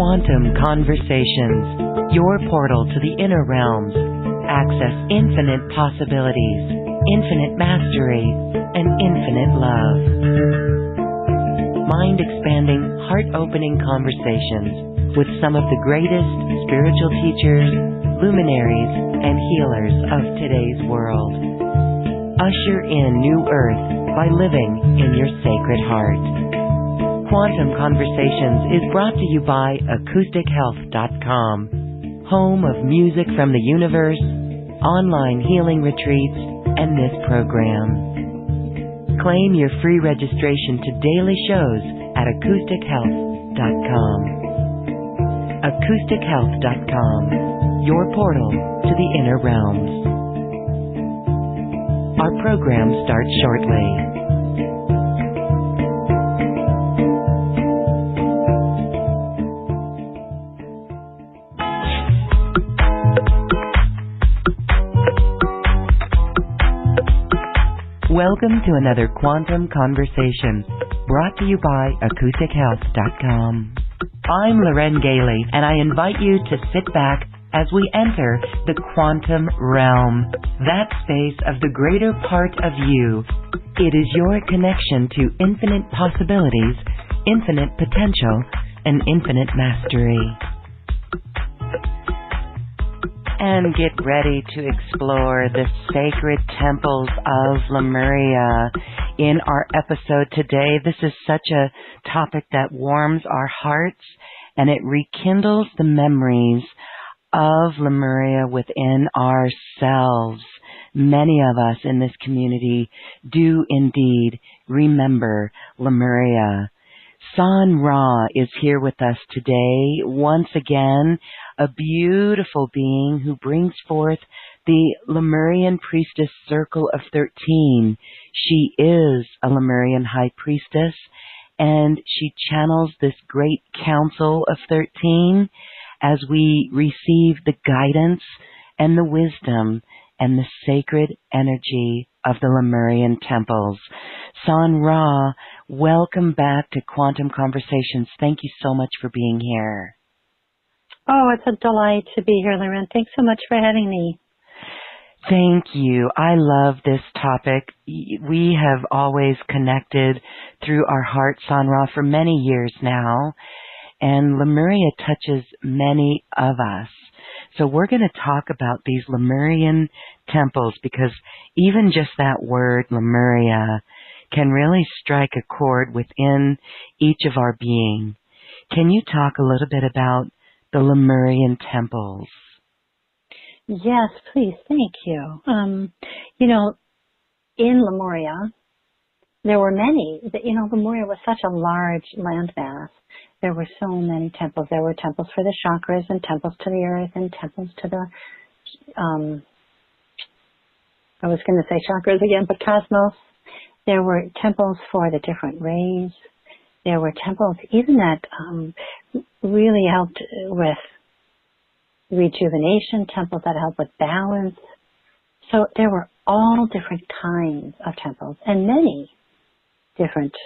Quantum Conversations, your portal to the inner realms. Access infinite possibilities, infinite mastery, and infinite love. Mind-expanding, heart-opening conversations with some of the greatest spiritual teachers, luminaries, and healers of today's world. Usher in new earth by living in your sacred heart. Quantum Conversations is brought to you by AcousticHealth.com, home of music from the universe, online healing retreats, and this program. Claim your free registration to daily shows at AcousticHealth.com. AcousticHealth.com, your portal to the inner realms. Our program starts shortly. Welcome to another Quantum Conversation, brought to you by AcousticHealth.com. I'm Loren Gailey, and I invite you to sit back as we enter the quantum realm, that space of the greater part of you. It is your connection to infinite possibilities, infinite potential, and infinite mastery. And get ready to explore the sacred temples of Lemuria. In our episode today, this is such a topic that warms our hearts, and it rekindles the memories of Lemuria within ourselves. Many of us in this community do indeed remember Lemuria. SanRa is here with us today, once again, a beautiful being who brings forth the Lemurian Priestess Circle of 13. She is a Lemurian High Priestess, and she channels this great Council of 13 as we receive the guidance and the wisdom and the sacred energy of the Lemurian temples. SanRa, welcome back to Quantum Conversations. Thank you so much for being here. Oh, it's a delight to be here, Loren. Thanks so much for having me. Thank you. I love this topic. We have always connected through our heart, SanRa, for many years now, and Lemuria touches many of us. So we're going to talk about these Lemurian temples because even just that word, Lemuria, can really strike a chord within each of our being. Can you talk a little bit about the Lemurian temples? Yes, please. Thank you. In Lemuria, there were many. Lemuria was such a large landmass. There were so many temples. There were temples for the chakras and temples to the earth and temples to the, I was going to say chakras again, but cosmos. There were temples for the different rays. There were temples even that really helped with rejuvenation, temples that helped with balance. So there were all different kinds of temples and many different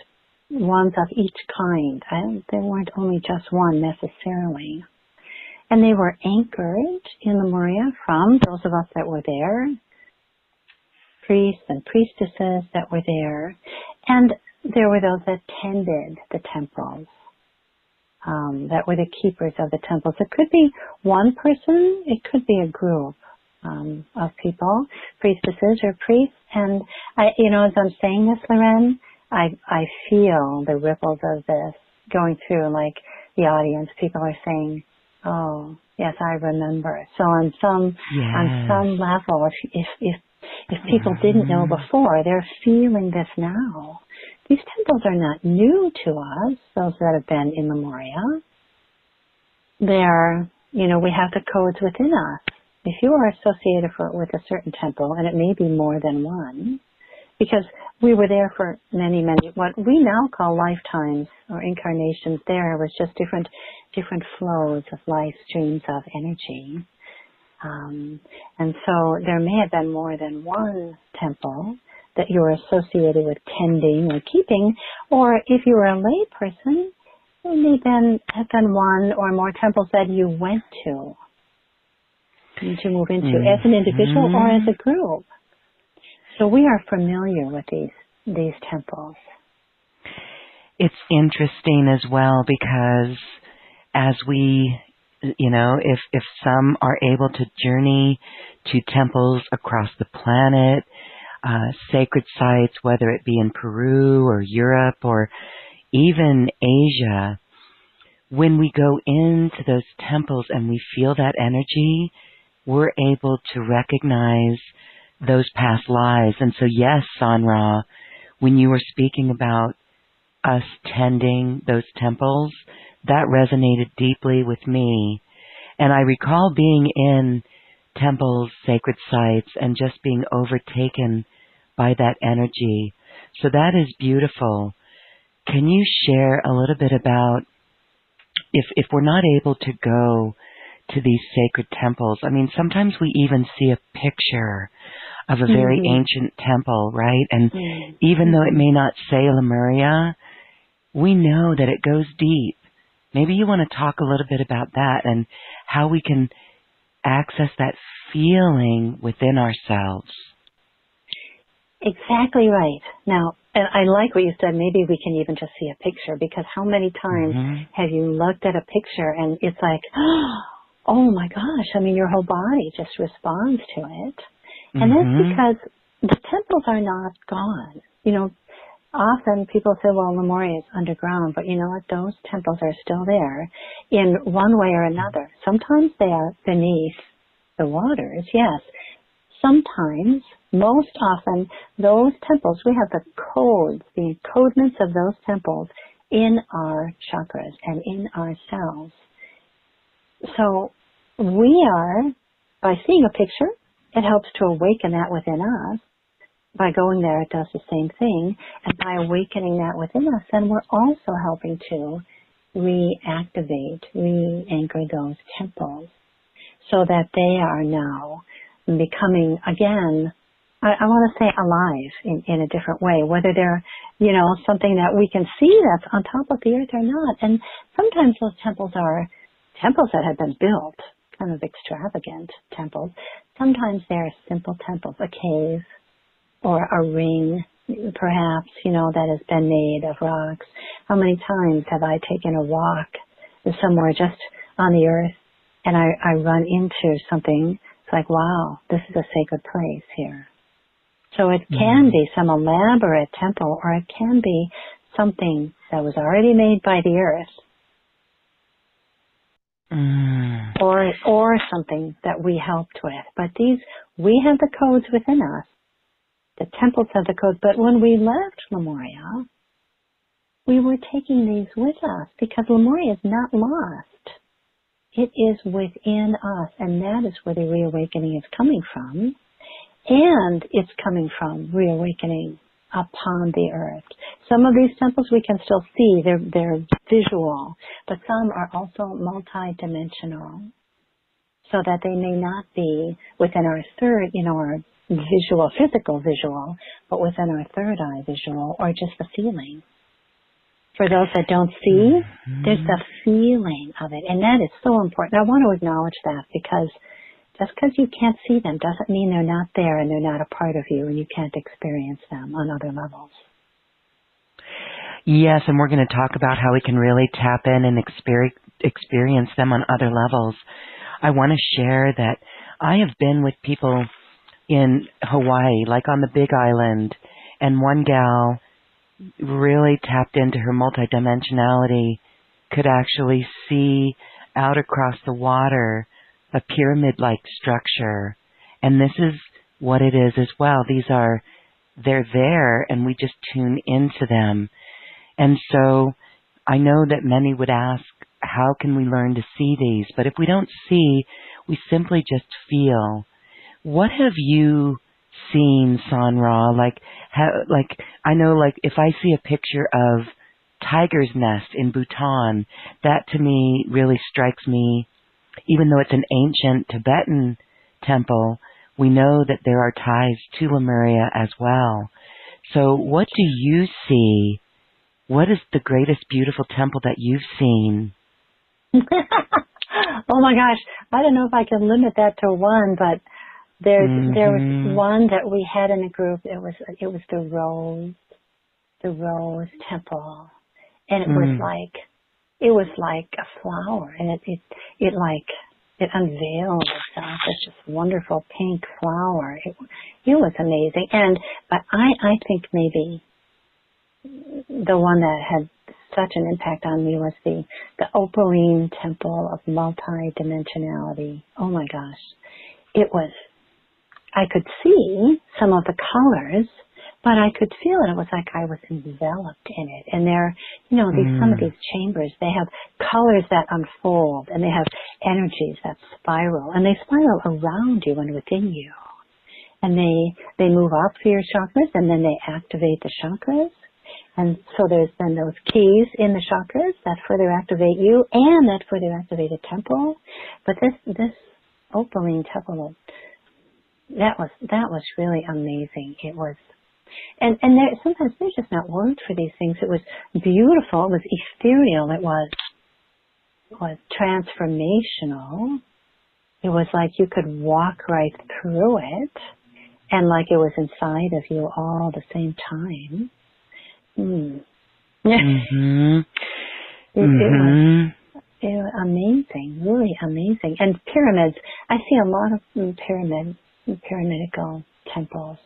ones of each kind. There weren't only just one necessarily. And they were anchored in Lemuria from those of us that were there, priests and priestesses that were there, and there were those that tended the temples, that were the keepers of the temples. It could be one person, it could be a group of people, priestesses or priests. And as I'm saying this, Loren, I feel the ripples of this going through, like the audience. People are saying, "Oh, yes, I remember." So on some level, if people didn't know before, they're feeling this now. These temples are not new to us, those that have been in Lemuria. They're, we have the codes within us. If you are associated with a certain temple, and it may be more than one, because we were there for many, what we now call lifetimes or incarnations, there was just different flows of life streams of energy. And so there may have been more than one temple that you were associated with tending or keeping, or if you were a lay person, may then have been one or more temples that you went to move into as an individual or as a group. So we are familiar with these temples. It's interesting as well because as we, if some are able to journey to temples across the planet, sacred sites, whether it be in Peru or Europe or even Asia, when we go into those temples and we feel that energy, we're able to recognize those past lives. And so yes, SanRa, when you were speaking about us tending those temples, that resonated deeply with me. And I recall being in temples, sacred sites, and just being overtaken by that energy. So that is beautiful. Can you share a little bit about if we're not able to go to these sacred temples? I mean, sometimes we even see a picture of a very ancient temple, right? And even though it may not say Lemuria, we know that it goes deep. Maybe you want to talk a little bit about that and how we can access that feeling within ourselves. Exactly right. Now, and I like what you said, maybe we can even just see a picture, because how many times have you looked at a picture and it's like, oh my gosh, I mean, your whole body just responds to it. And that's because the temples are not gone. Often people say, well, Lemuria is underground, but you know what? Those temples are still there in one way or another. Sometimes they are beneath the waters, yes. Sometimes, most often, those temples, we have the codes, the encodements of those temples in our chakras and in our cells. So we are, by seeing a picture, it helps to awaken that within us. By going there, it does the same thing. And by awakening that within us, then we're also helping to reactivate, re-anchor those temples so that they are now becoming, again, I want to say alive in a different way, whether they're, something that we can see that's on top of the earth or not. And sometimes those temples are temples that have been built, kind of extravagant temples. Sometimes they're simple temples, a cave, or a ring, perhaps, that has been made of rocks. How many times have I taken a walk somewhere just on the earth and I run into something? It's like, wow, this is a sacred place here. So it can be some elaborate temple, or it can be something that was already made by the earth, or something that we helped with. But we have the codes within us. The temples have the codes, but when we left Lemuria, we were taking these with us because Lemuria is not lost. It is within us, and that is where the reawakening is coming from. And it's coming from reawakening upon the earth. Some of these temples we can still see, they're visual, but some are also multi-dimensional, so that they may not be within our third, our visual, physical visual, but within our third eye visual, or just the feeling. For those that don't see, there's the feeling of it, and that is so important. I want to acknowledge that, because just because you can't see them doesn't mean they're not there and they're not a part of you and you can't experience them on other levels. Yes, and we're going to talk about how we can really tap in and experience them on other levels. I want to share that I have been with people in Hawaii, like on the Big Island, and one gal really tapped into her multidimensionality, could actually see out across the water a pyramid-like structure. And this is what it is as well. They're there, and we just tune into them. And so I know that many would ask, how can we learn to see these? But if we don't see, we simply just feel. What have you seen, SanRa? I know, if I see a picture of tiger's nest in Bhutan, that to me really strikes me. Even though it's an ancient Tibetan temple, we know that there are ties to Lemuria as well. So what do you see What is the greatest beautiful temple that you've seen? Oh my gosh, I don't know if I can limit that to one, but there was one that we had in a group. It was the rose temple, and it was like a flower, and it unveiled itself as this wonderful pink flower. It was amazing, but I think maybe the one that had such an impact on me was the Opaline Temple of Multidimensionality. Oh my gosh. I could see some of the colors, but I could feel it. It was like I was enveloped in it. And some of these chambers, they have colors that unfold, and they have energies that spiral, and they spiral around you and within you. And they move up through your chakras, and then they activate the chakras. And so there's then those keys in the chakras that further activate you and that further activate a temple. But this Opaline temple, that was really amazing. It was, and sometimes there's just not words for these things. It was beautiful. It was ethereal. It was transformational. It was like you could walk right through it, and like it was inside of you all at the same time. It was amazing, really amazing. And pyramids, I see a lot of pyramidical temples.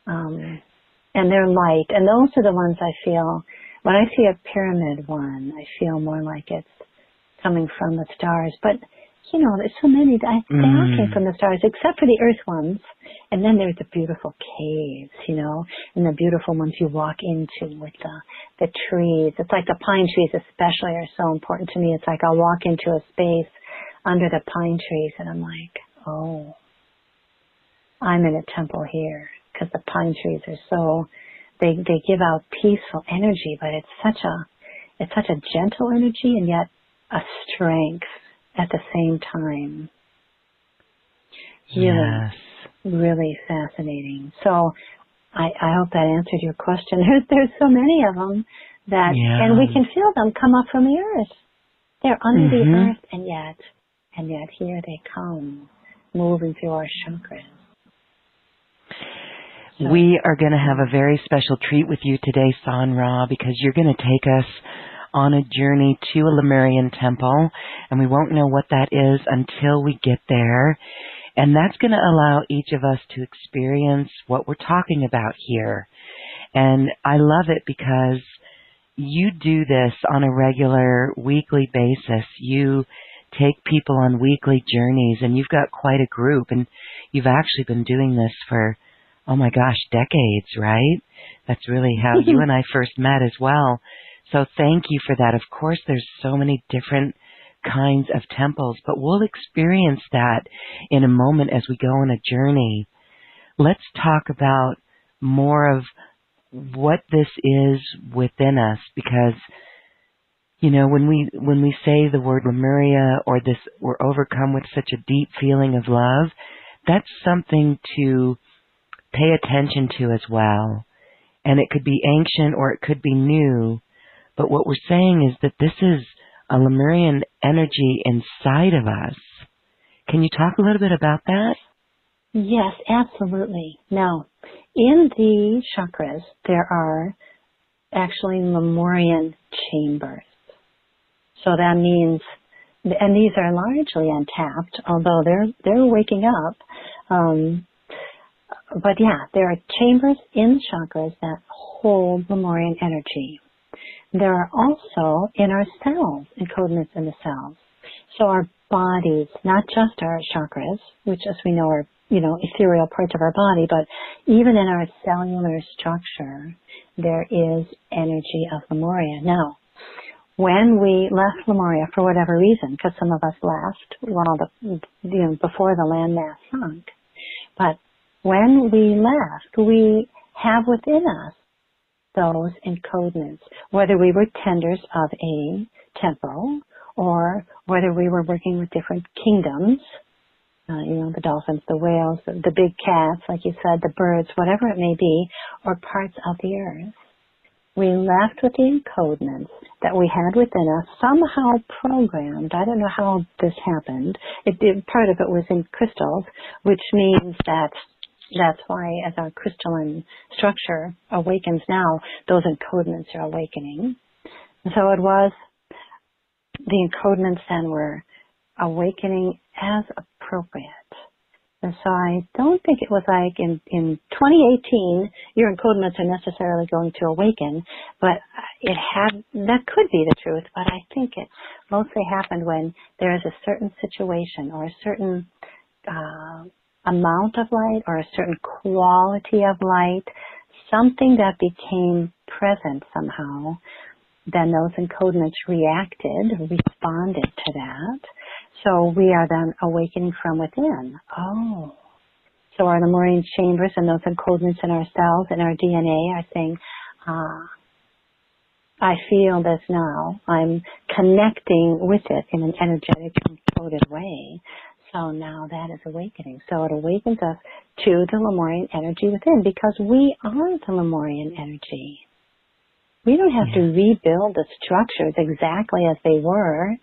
And they're light. And those are the ones I feel, when I see a pyramid one, I feel more like it's coming from the stars. But, there's so many, they all came from the stars, except for the earth ones. And then there's the beautiful caves, and the beautiful ones you walk into with the trees. It's like the pine trees especially are so important to me. It's like I'll walk into a space under the pine trees and I'm like, oh, I'm in a temple here, because the pine trees are so, they give out peaceful energy, but it's such a gentle energy and yet a strength at the same time. Yes. Really fascinating. So I hope that answered your question. There's so many of them and we can feel them come up from the earth. They're under the earth, and yet here they come, moving through our chakras. So, we are going to have a very special treat with you today, SanRa, because you're going to take us on a journey to a Lemurian temple, and we won't know what that is until we get there. And that's going to allow each of us to experience what we're talking about here. And I love it because you do this on a regular weekly basis. You take people on weekly journeys, and you've got quite a group, and you've actually been doing this for, oh my gosh, decades, right? That's really how you and I first met as well. So thank you for that. Of course, there's so many different kinds of temples, but we'll experience that in a moment as we go on a journey. Let's talk about more of what this is within us, because when we say the word Lemuria, or this, we're overcome with such a deep feeling of love, that's something to pay attention to as well. And it could be ancient or it could be new, but what we're saying is that this is a Lemurian energy inside of us. Can you talk a little bit about that? Yes, absolutely. Now, in the chakras, there are actually Lemurian chambers. So that means, and these are largely untapped, although they're waking up. But yeah, there are chambers in chakras that hold Lemurian energy. There are also in our cells, encodements in the cells. So our bodies, not just our chakras, which as we know are, ethereal parts of our body, but even in our cellular structure, there is energy of Lemuria. Now, when we left Lemuria for whatever reason, because some of us left before the landmass sunk, but when we left, we have within us those encodements, whether we were tenders of a temple or whether we were working with different kingdoms, the dolphins, the whales, the big cats, like you said, the birds, whatever it may be, or parts of the earth. we left with the encodements that we had within us, somehow programmed. I don't know how this happened. Part of it was in crystals, which means that's why as our crystalline structure awakens now, those encodements are awakening. And so it was the encodements then were awakening as appropriate. And so I don't think it was like in 2018, your encodements are necessarily going to awaken, but that could be the truth, but I think it mostly happened when there is a certain situation or a certain amount of light or a certain quality of light, something that became present somehow, then those encodements responded to that. So we are then awakening from within. Oh. So our Lemurian chambers and those encodements in our cells and our DNA are saying, I feel this now. I'm connecting with it in an energetic, encoded way. So now that is awakening. So it awakens us to the Lemurian energy within because we are the Lemurian energy. We don't have to rebuild the structures exactly as they were.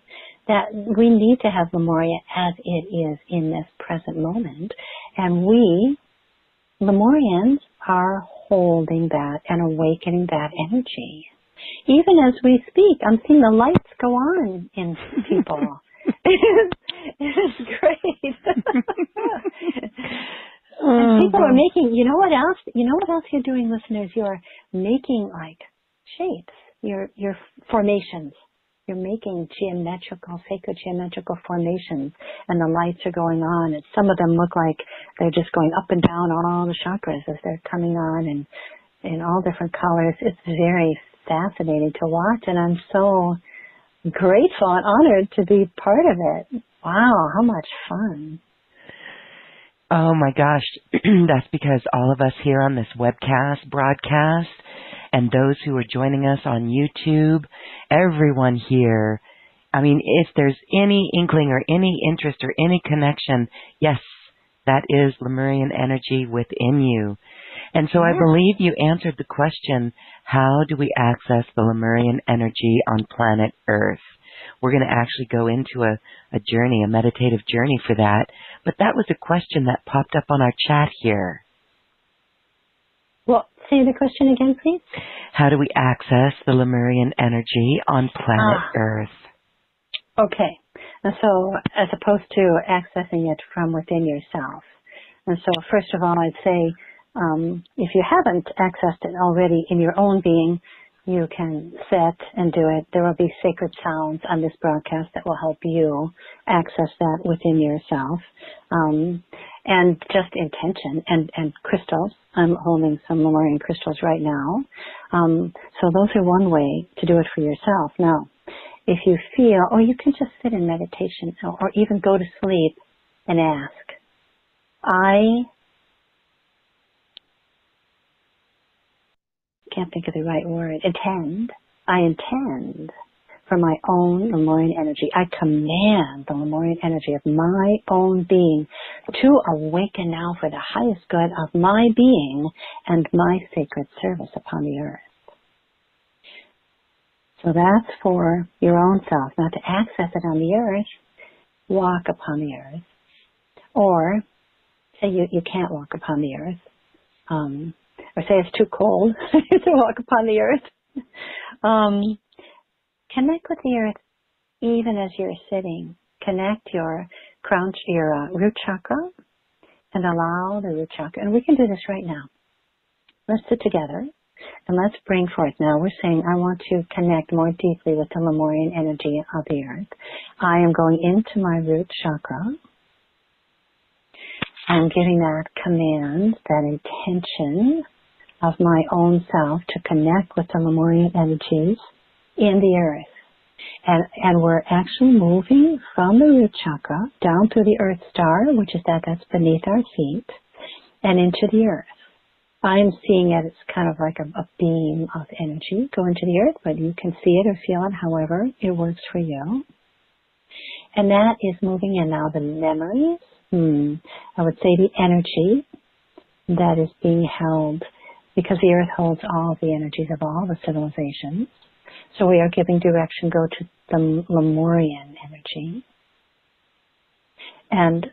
That we need to have Lemuria as it is in this present moment. And we, Lemurians, are holding that and awakening that energy. Even as we speak, I'm seeing the lights go on in people. It's great. And people are making, you know what else you're doing, listeners? You're making like shapes, your formations. You're making sacred geometrical formations, and the lights are going on, and some of them look like they're just going up and down on all the chakras as they're coming on, and in all different colors. It's very fascinating to watch, and I'm so grateful and honored to be part of it. Wow, how much fun. Oh my gosh, that's because all of us here on this webcast, broadcast, and those who are joining us on YouTube, everyone here, I mean, if there's any inkling or any interest or any connection, yes, that is Lemurian energy within you. And so I believe you answered the question, how do we access the Lemurian energy on planet Earth? We're going to actually go into a journey, a meditative journey for that. But that was a question that popped up on our chat here. Well, say the question again, please. How do we access the Lemurian energy on planet Earth? Okay. And so as opposed to accessing it from within yourself. And so first of all, I'd say if you haven't accessed it already in your own being, you can set and do it. There will be sacred sounds on this broadcast that will help you access that within yourself. And just intention and crystals. I'm holding some Lemurian crystals right now. So those are one way to do it for yourself. Now, if you feel, or you can just sit in meditation or even go to sleep and ask, I can't think of the right word, I intend for my own Lemurian energy. I command the Lemurian energy of my own being to awaken now for the highest good of my being and my sacred service upon the earth. So that's for your own self, not to access it on the earth. Walk upon the earth. Or say you can't walk upon the earth. Or say it's too cold to walk upon the earth. Connect with the earth even as you're sitting. Connect your root chakra and allow the root chakra. And we can do this right now. Let's sit together and let's bring forth. Now we're saying I want to connect more deeply with the Lemurian energy of the earth. I am going into my root chakra. I'm giving that command, that intention of my own self to connect with the Lemurian energies in the earth. And we're actually moving from the root chakra down through the earth star, which is that's beneath our feet, and into the earth. I'm seeing it as kind of like a beam of energy go into the earth, but you can see it or feel it however it works for you. And that is moving in now the memories, I would say the energy that is being held because the earth holds all the energies of all the civilizations. So we are giving direction, go to the Lemurian energy. And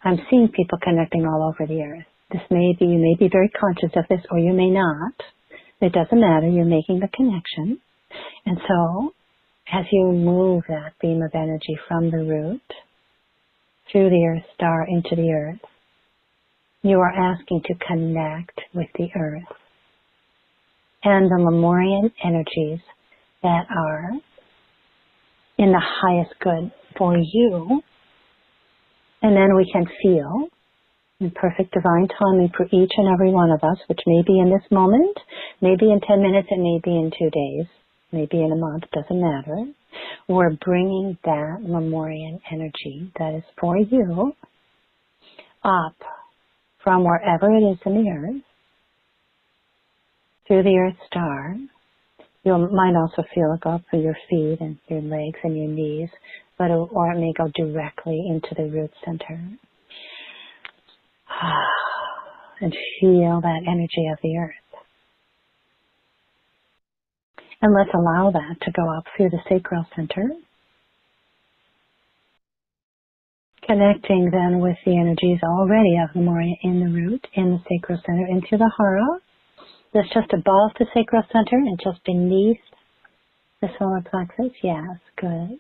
I'm seeing people connecting all over the earth. This may be, you may be very conscious of this, or you may not. It doesn't matter. You're making the connection. And so, as you move that beam of energy from the root through the earth star into the earth, you are asking to connect with the earth and the Lemurian energies that are in the highest good for you. And then we can feel in perfect divine timing for each and every one of us, which may be in this moment, maybe in 10 minutes, and maybe in 2 days, maybe in a month, doesn't matter. We're bringing that Lemurian energy that is for you up from wherever it is in the earth, through the earth star. You might also feel it go up through your feet and your legs and your knees, or it may go directly into the root center. And feel that energy of the earth. And let's allow that to go up through the sacral center, connecting then with the energies already of Lemuria in the root, in the sacral center, into the hara. That's just above the sacral center and just beneath the solar plexus. Yes, good.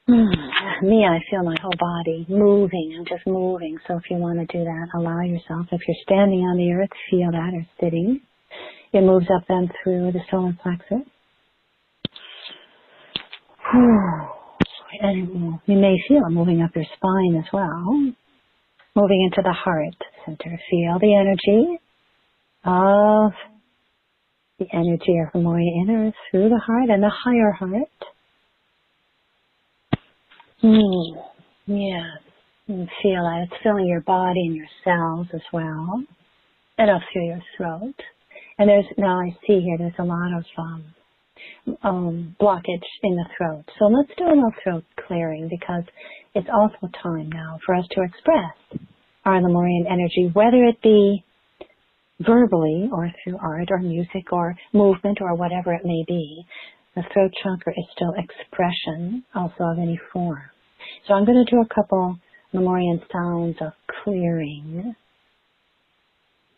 Me, I feel my whole body moving. I'm just moving. So if you want to do that, allow yourself. If you're standing on the earth, feel that, or sitting. It moves up then through the solar plexus. And you may feel it moving up your spine as well. Moving into the heart center. Feel the energy of the Lemuria inner through the heart and the higher heart. Yes. And feel that it's filling your body and your cells as well. And up through your throat. And now I see here there's a lot of blockage in the throat. So let's do a little throat clearing, because it's also time now for us to express our Lemurian energy, whether it be verbally or through art or music or movement or whatever it may be. The throat chakra is still expression also of any form. So I'm going to do a couple Lemurian sounds of clearing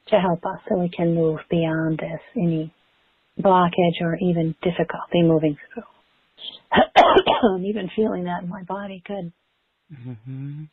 to help us so we can move beyond this, any blockage or even difficulty moving through. I'm even feeling that in my body. Good. Mm-hmm.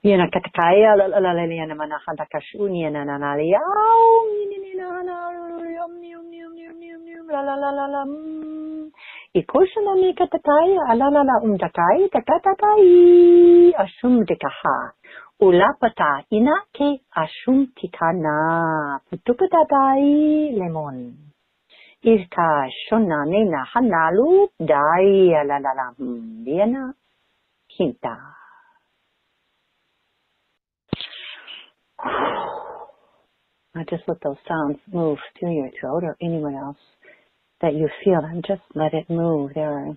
Yun ang katakaya, lalalalia naman ang katakasuni na nanaliyaw, ikusa na mi katakaya, alalala umdakay, takatatay, asum dikaha, ulapata, inake, asum tikana, putukatatay, lemon. Irka, shona, nena, hanalu, dai, alalala, diana, hinta. Now just let those sounds move through your throat or anyone else that you feel them. Just let it move. There are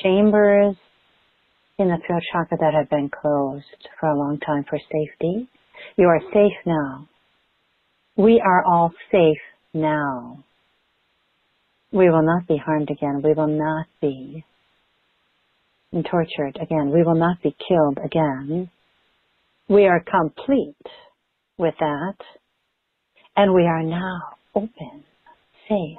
chambers in the throat chakra that have been closed for a long time for safety. You are safe now. We are all safe now. We will not be harmed again. We will not be tortured again. We will not be killed again. We are complete with that, and we are now open, safe,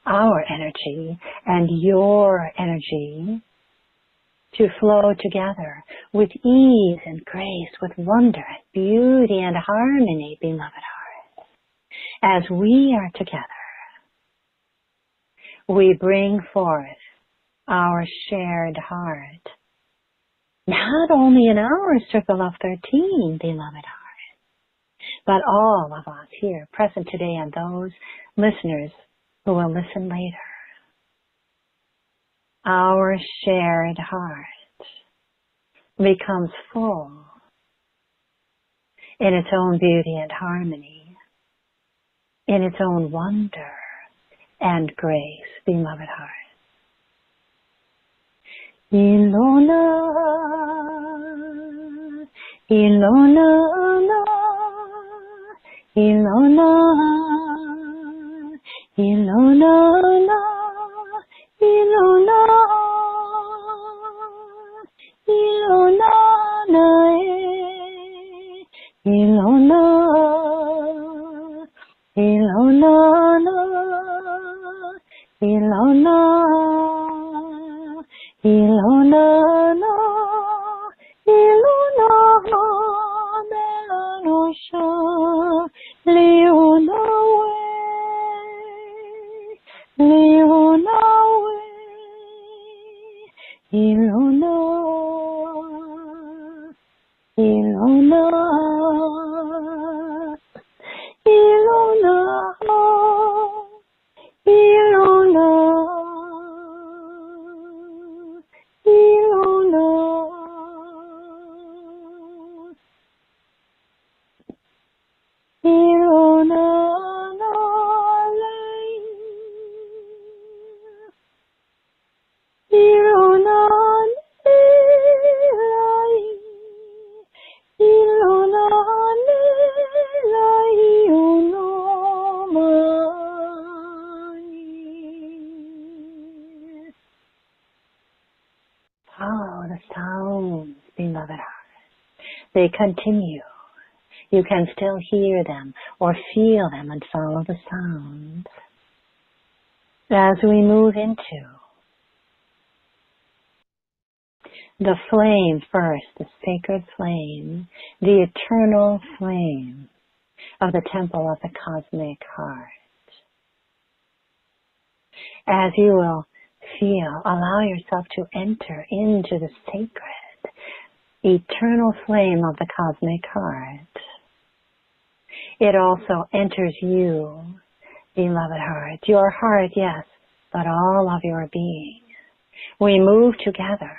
our energy and your energy to flow together with ease and grace, with wonder and beauty and harmony, beloved heart. As we are together, we bring forth our shared heart, not only in our circle of 13, beloved heart, but all of us here present today and those listeners who will listen later. Our shared heart becomes full in its own beauty and harmony, in its own wonder and grace, beloved heart. Ilona, Ilona, Ilona, Ilona, Ilona, Ilona, Ilona, Ilona, Ilona, Ilona, Ilona, Melanosha, Leona, Leona, Ilona, Ilona, Ilona, Ilona, Ilona, Ilona, Ilona, follow the sounds, beloved heart. They continue. You can still hear them or feel them and follow the sounds. As we move into the flame first, the sacred flame, the eternal flame of the temple of the cosmic heart. As you will feel, allow yourself to enter into the sacred, eternal flame of the cosmic heart. It also enters you, beloved heart. Your heart, yes, but all of your being. We move together,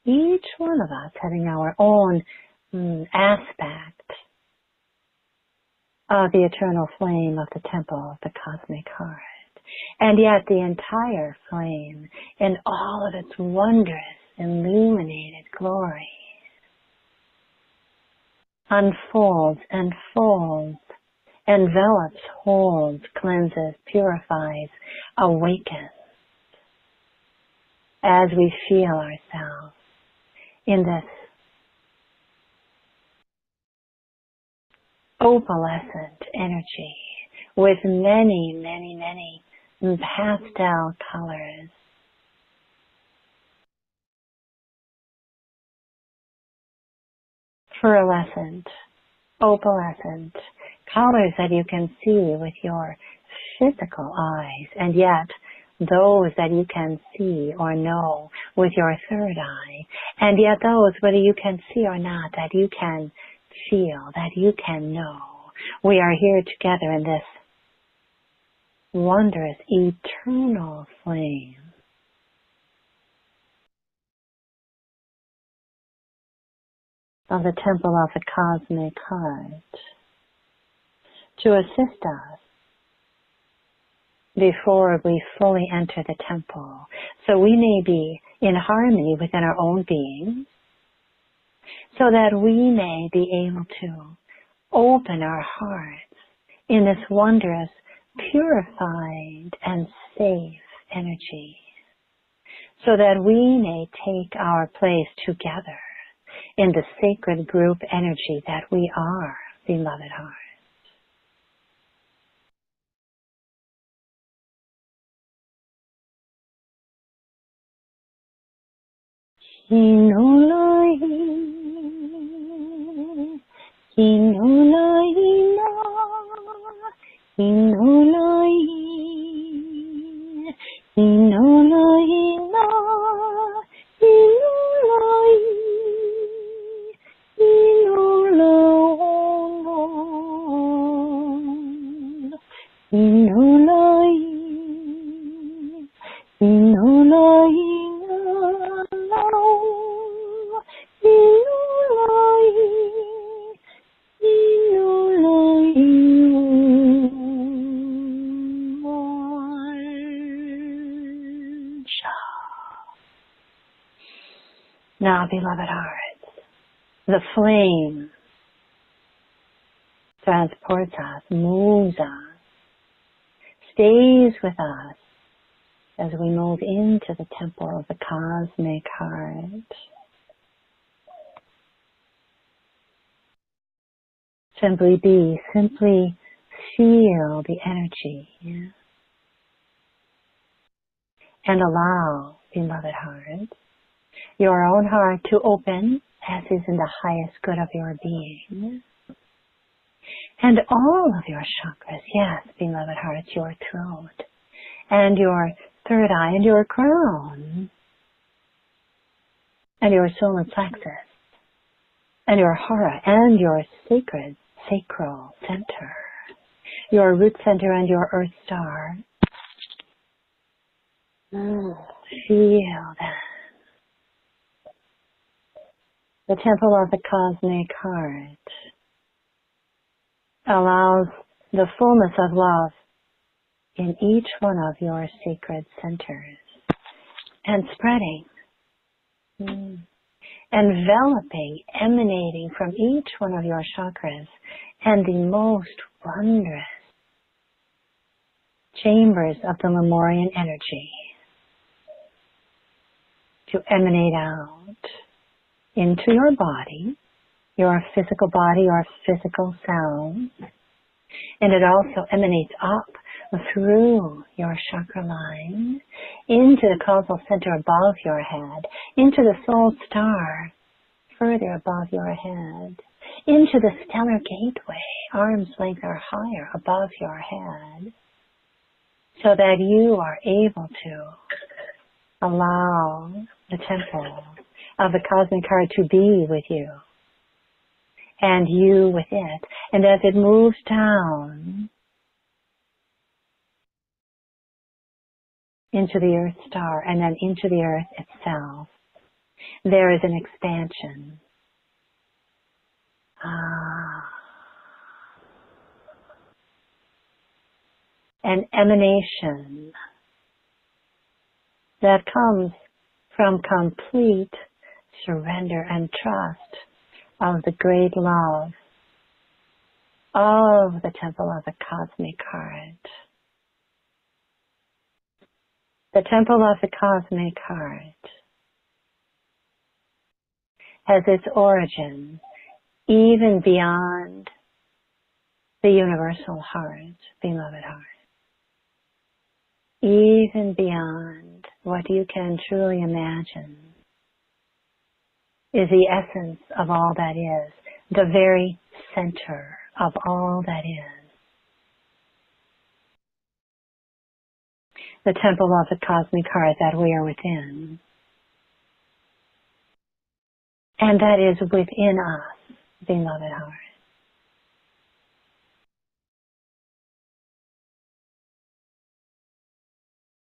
each one of us having our own aspect of the eternal flame of the temple of the cosmic heart. And yet the entire flame in all of its wondrous, illuminated glory unfolds and folds, envelops, holds, cleanses, purifies, awakens as we feel ourselves in this opalescent energy with many, many, many pastel colors. Pearlescent, opalescent, colors that you can see with your physical eyes, and yet those that you can see or know with your third eye, and yet those, whether you can see or not, that you can feel, that you can know. We are here together in this wondrous, eternal flame of the temple of the cosmic heart to assist us before we fully enter the temple, so we may be in harmony within our own being, so that we may be able to open our hearts in this wondrous, purified and safe energy, so that we may take our place together in the sacred group energy that we are, beloved heart. Hinulai, hinulai na, hinulai, hinulai na, hinulai, hinulai, hinulai, hinulai. Now, beloved hearts, the flame transports us, moves us, stays with us as we move into the temple of the cosmic heart. Simply be, simply feel the energy, and allow, beloved heart, your own heart to open as is in the highest good of your being. And all of your chakras, yes, beloved hearts, your throat and your third eye and your crown and your solar plexus and your hara and your sacred sacral center, your root center and your earth star. Feel that. The temple of the cosmic heart allows the fullness of love in each one of your sacred centers and spreading, enveloping, emanating from each one of your chakras and the most wondrous chambers of the Lemurian energy to emanate out into your body, your physical body, your physical cells, and it also emanates up through your chakra line, into the causal center above your head, into the soul star further above your head, into the stellar gateway, arm's length or higher above your head, so that you are able to allow the temple of the cosmic heart to be with you, and you with it. And as it moves down into the earth star and then into the earth itself, there is an expansion. An emanation that comes from complete surrender and trust of the great love of the temple of the cosmic heart. The temple of the cosmic heart has its origin even beyond the universal heart, beloved heart. Even beyond what you can truly imagine is the essence of all that is, the very center of all that is. The temple of the cosmic heart that we are within. And that is within us, beloved heart.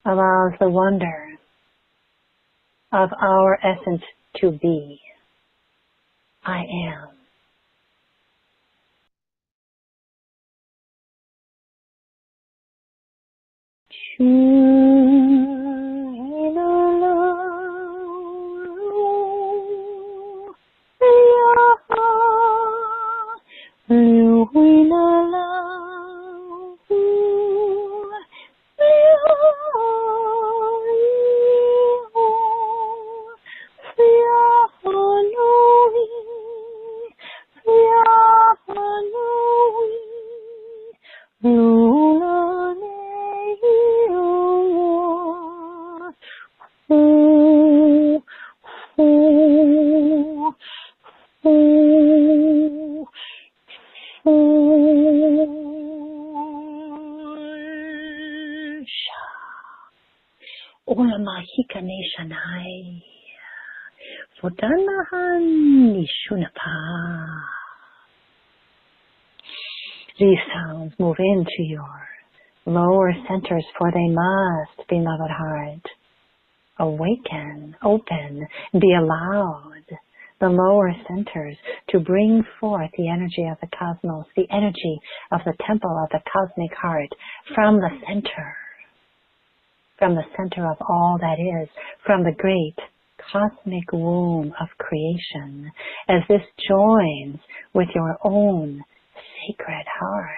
Allows the wonder of our essence to be. I am. Mahika Neshanai. Fodanahan Nishunapa. These sounds move into your lower centers, for they must, beloved heart, awaken, open, be allowed the lower centers to bring forth the energy of the cosmos, the energy of the temple of the cosmic heart from the center of all that is, from the great cosmic womb of creation, as this joins with your own sacred heart.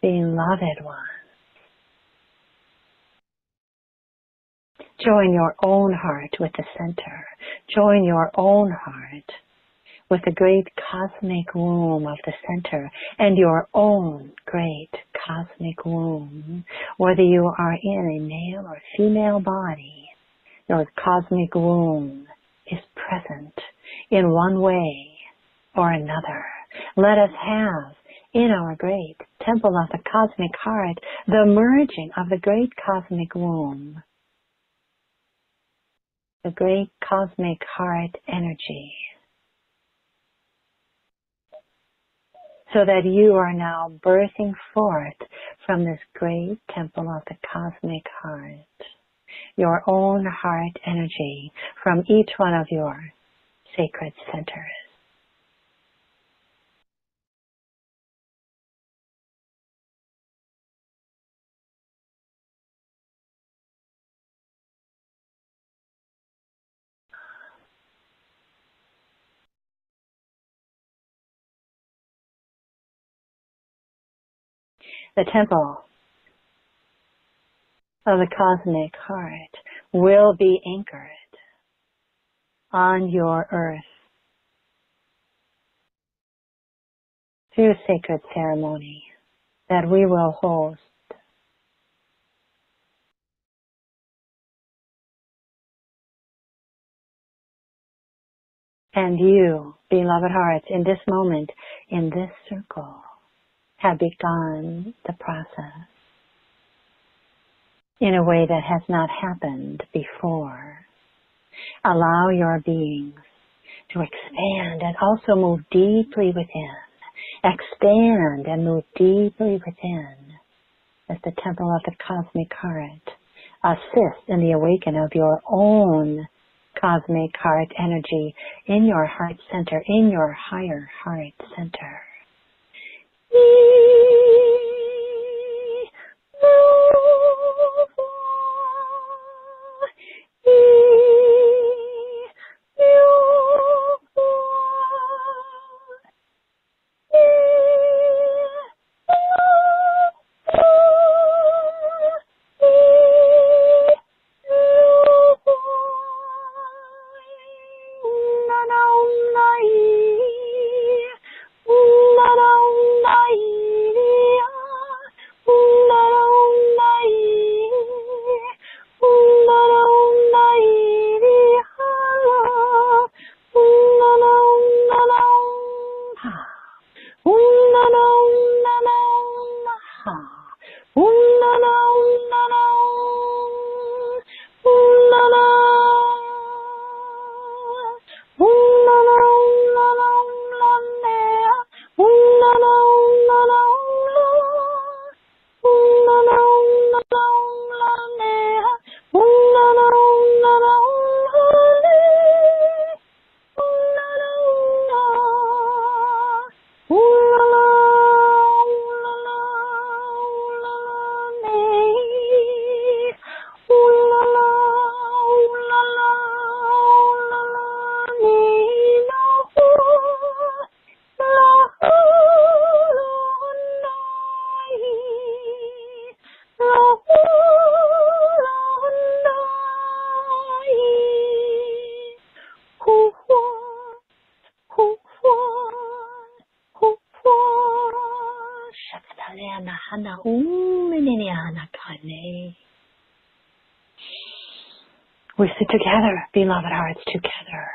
Beloved one, join your own heart with the center. Join your own heart with the great cosmic womb of the center and your own great cosmic womb. Whether you are in a male or female body, your cosmic womb is present in one way or another. Let us have in our great temple of the cosmic heart the merging of the great cosmic womb, the great cosmic heart energy, so that you are now birthing forth from this great temple of the cosmic heart your own heart energy from each one of your sacred centers. The temple of the cosmic heart will be anchored on your earth through sacred ceremony that we will host. And you, beloved hearts, in this moment, in this circle, have begun the process in a way that has not happened before. Allow your beings to expand and also move deeply within. Expand and move deeply within as the temple of the cosmic heart assists in the awakening of your own cosmic heart energy in your heart center, in your higher heart center. We sit together, beloved hearts, together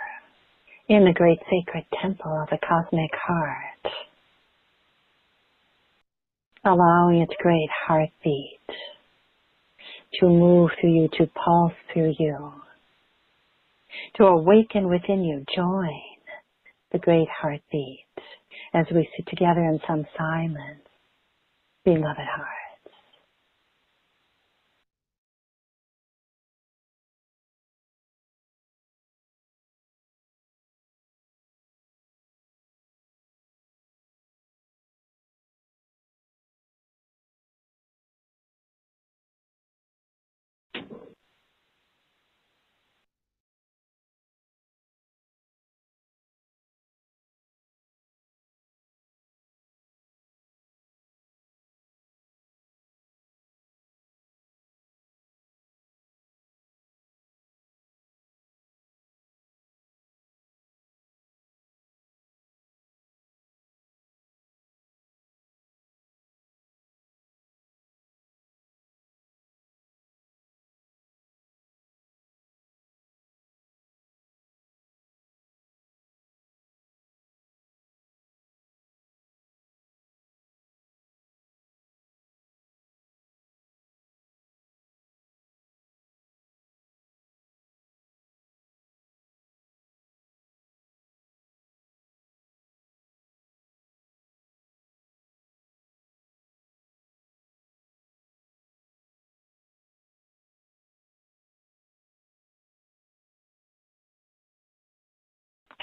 in the great sacred temple of the cosmic heart, allowing its great heartbeat to move through you, to pulse through you, to awaken within you. Join the great heartbeat as we sit together in some silence, beloved hearts.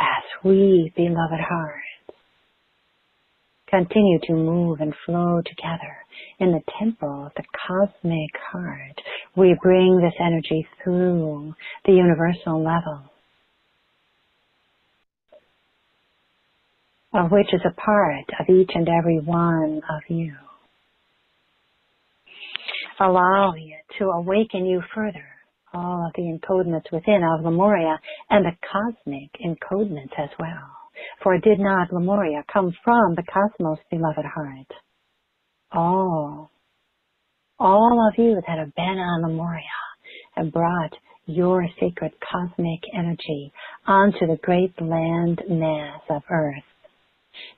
As we, beloved hearts, continue to move and flow together in the temple of the cosmic heart, we bring this energy through the universal level, of which is a part of each and every one of you, allowing it to awaken you further. All of the encodements within of Lemuria and the cosmic encodements as well. For did not Lemuria come from the cosmos, beloved heart? All of you that have been on Lemuria have brought your sacred cosmic energy onto the great land mass of Earth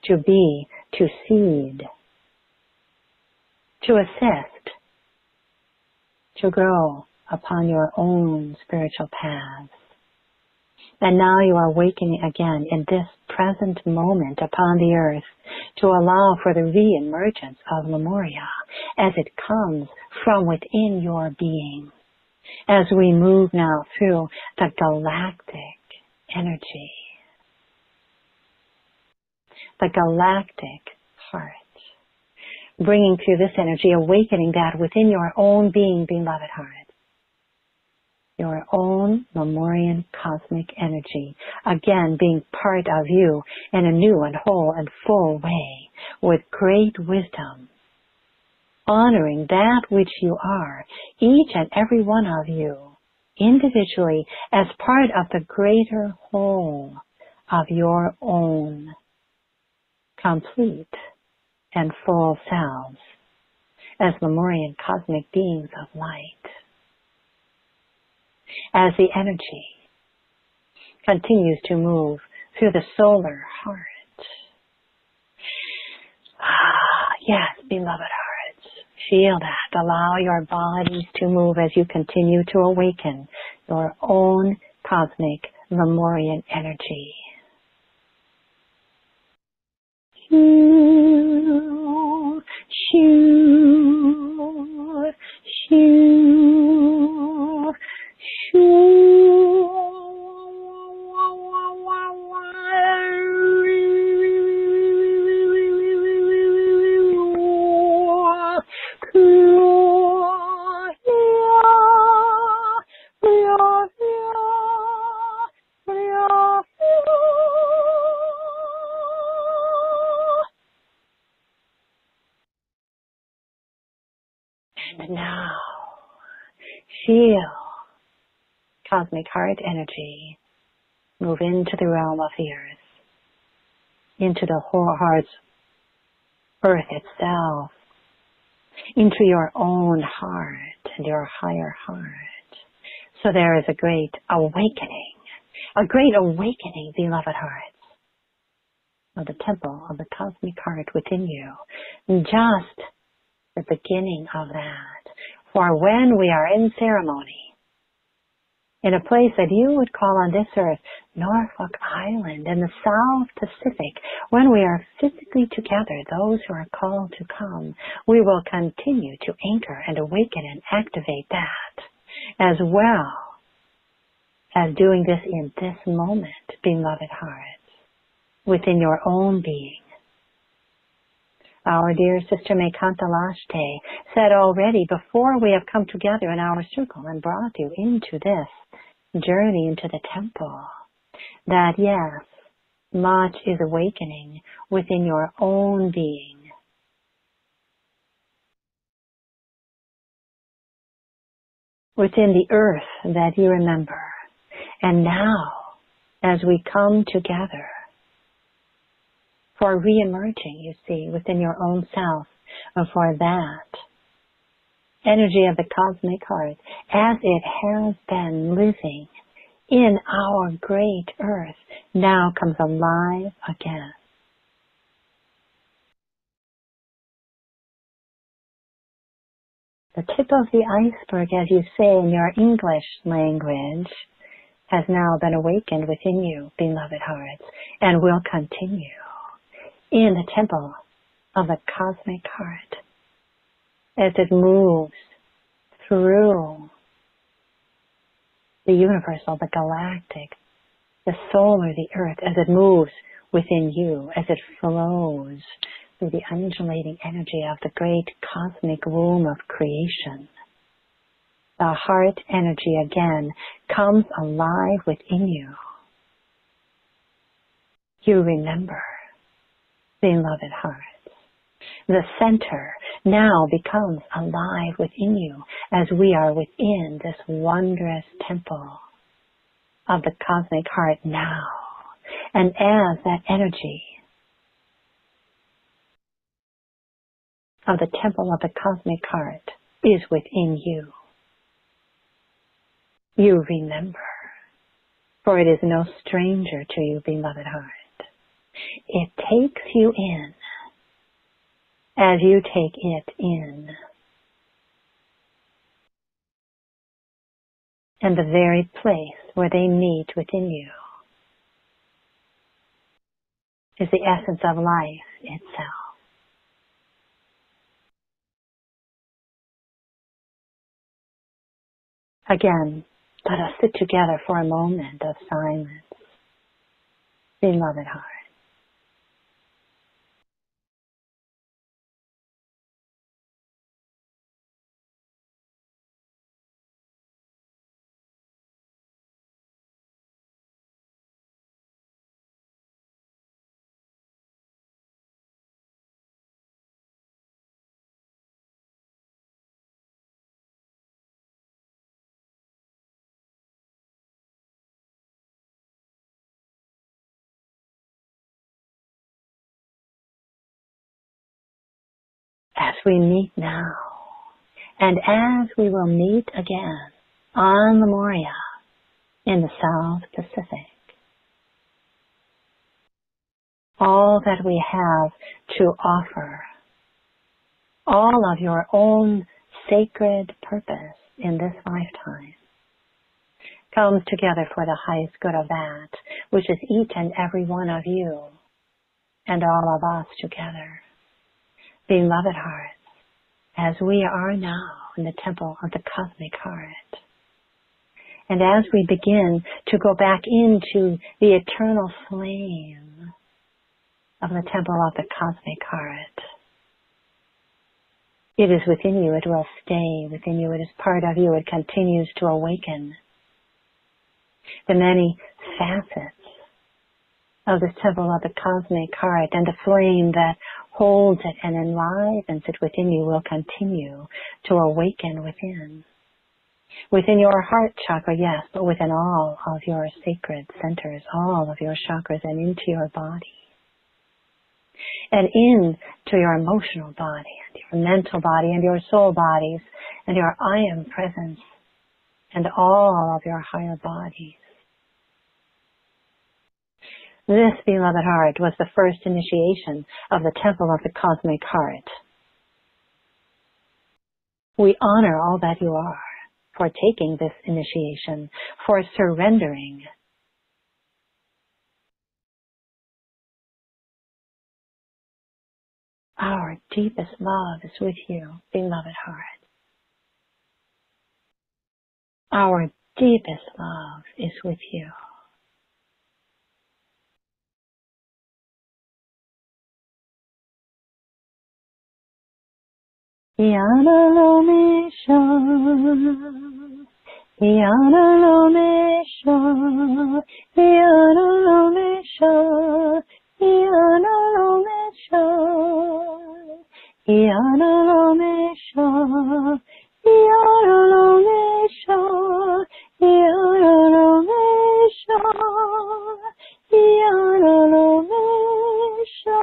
to be, to seed, to assist, to grow upon your own spiritual paths. And now you are awakening again in this present moment upon the earth to allow for the re-emergence of Lemuria as it comes from within your being. As we move now through the galactic energy, the galactic heart, bringing through this energy, awakening that within your own being, beloved heart. Your own Lemurian cosmic energy, again being part of you in a new and whole and full way, with great wisdom, honoring that which you are, each and every one of you, individually, as part of the greater whole of your own complete and full selves, as Lemurian cosmic beings of light. As the energy continues to move through the solar heart. Yes, beloved hearts, feel that. Allow your bodies to move as you continue to awaken your own cosmic Lemurian energy. Shoo, shoo, shoo. And now, feel cosmic heart energy move into the realm of the earth, into the whole heart's earth itself, into your own heart and your higher heart. So there is a great awakening, beloved hearts, of the temple of the cosmic heart within you. And just the beginning of that, For when we are in ceremony, in a place that you would call on this earth Norfolk Island in the South Pacific, when we are physically together, those who are called to come, we will continue to anchor and awaken and activate that, as well as doing this in this moment, beloved hearts, within your own being. Our dear Sister Mekanta Lashte said already, before we have come together in our circle and brought you into this journey into the temple, that yes, much is awakening within your own being. Within the earth that you remember. And now, as we come together for re-emerging, you see, within your own self, and for that energy of the cosmic heart, as it has been living in our great earth, now comes alive again. The tip of the iceberg, as you say in your English language, has now been awakened within you, beloved hearts, and will continue in the temple of the cosmic heart as it moves through the universal, the galactic, the solar, the earth, as it moves within you, as it flows through the undulating energy of the great cosmic womb of creation. The heart energy again comes alive within you. You remember, beloved hearts, the center now becomes alive within you as we are within this wondrous temple of the cosmic heart now. And as that energy of the temple of the cosmic heart is within you, you remember, for it is no stranger to you, beloved heart. It takes you in as you take it in. And the very place where they meet within you is the essence of life itself. Again, let us sit together for a moment of silence, beloved heart. As we meet now, and as we will meet again on Lemuria in the South Pacific, all that we have to offer, all of your own sacred purpose in this lifetime, comes together for the highest good of that, which is each and every one of you and all of us together. Beloved hearts, as we are now in the temple of the cosmic heart, and as we begin to go back into the eternal flame of the temple of the cosmic heart, it is within you, it will stay within you, it is part of you, it continues to awaken the many facets of the temple of the cosmic heart, and the flame that holds it and enlivens it within you will continue to awaken within. Within your heart chakra, yes, but within all of your sacred centers, all of your chakras, and into your body. And into your emotional body, and your mental body, and your soul bodies, and your I am presence, and all of your higher bodies. This, beloved heart, was the first initiation of the temple of the cosmic heart. We honor all that you are for taking this initiation, for surrendering. Our deepest love is with you, beloved heart. Our deepest love is with you. Yanalomesha, Yanalomesha, Yanalomesha, Yanalomesha, Yanalomesha, Yanalomesha, Yanalomesha, Yanalomesha,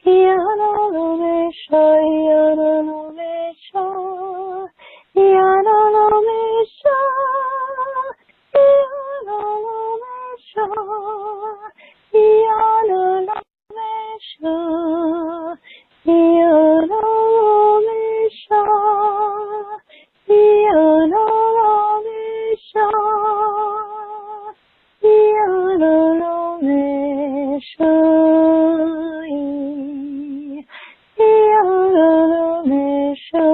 Yanalomesha, Yanalomesha, Yanalomesha, Yanalomesha, Yanalomesha, Yanalomesha, Yanalomesha, Yanalomesha, Yanalomesha,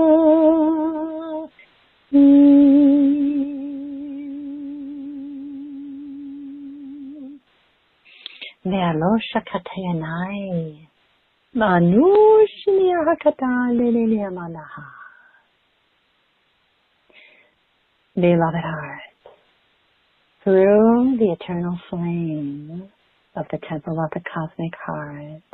Ve'alosha katayanai, Manushni hakata lelele manaha. Beloved heart, through the eternal flame of the temple of the cosmic heart,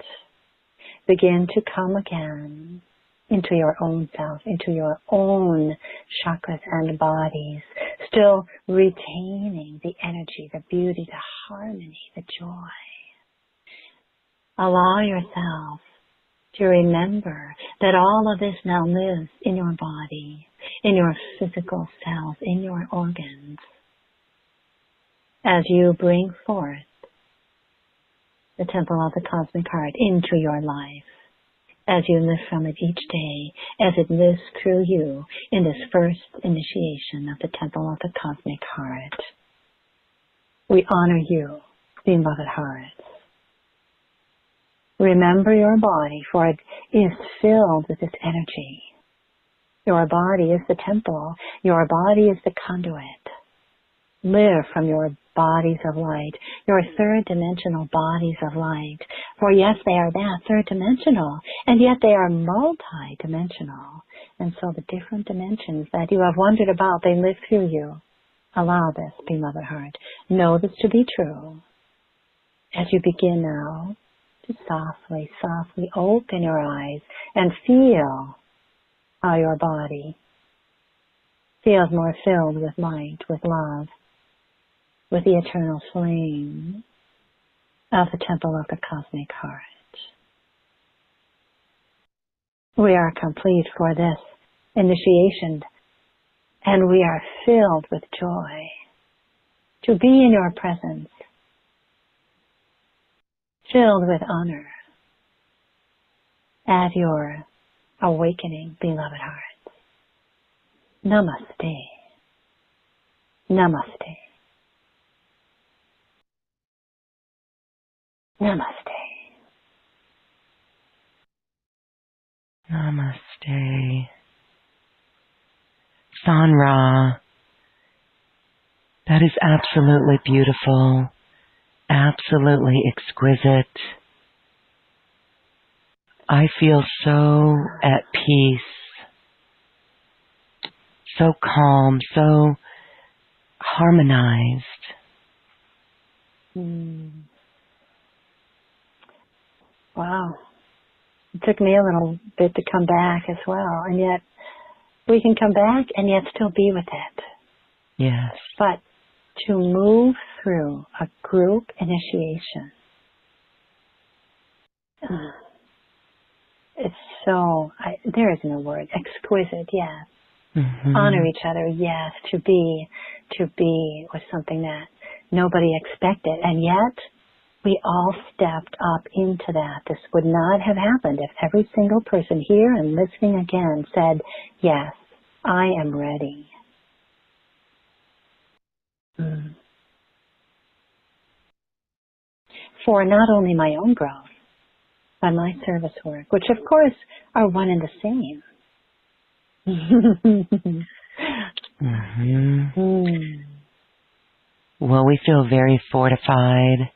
begin to come again into your own self, into your own chakras and bodies, still retaining the energy, the beauty, the harmony, the joy. Allow yourself to remember that all of this now lives in your body, in your physical cells, in your organs. As you bring forth the temple of the cosmic heart into your life, as you live from it each day, as it lives through you in this first initiation of the temple of the cosmic heart. We honor you, beloved heart. Remember your body, for it is filled with this energy. Your body is the temple. Your body is the conduit. Live from your bodies of light, your third dimensional bodies of light. For yes, they are that, third dimensional, and yet they are multi-dimensional. And so the different dimensions that you have wondered about, they live through you. Allow this, beloved heart. Know this to be true. As you begin now to softly, softly open your eyes and feel how your body feels more filled with light, with love, with the eternal flame of the temple of the cosmic heart. We are complete for this initiation, and we are filled with joy to be in your presence, filled with honor at your awakening, beloved heart. Namaste. Namaste. Namaste. Namaste. SanRa. That is absolutely beautiful. Absolutely exquisite. I feel so at peace, so calm, so harmonized. Wow. It took me a little bit to come back as well, and yet we can come back and yet still be with it. Yes. But to move through a group initiation, it's so, there is no word, exquisite, yes. Mm-hmm. Honor each other, yes. To be with something that nobody expected, and yet We all stepped up into that. This would not have happened if every single person here and listening again said, yes, I am ready. For not only my own growth, but my service work, which of course are one and the same. Well, we feel very fortified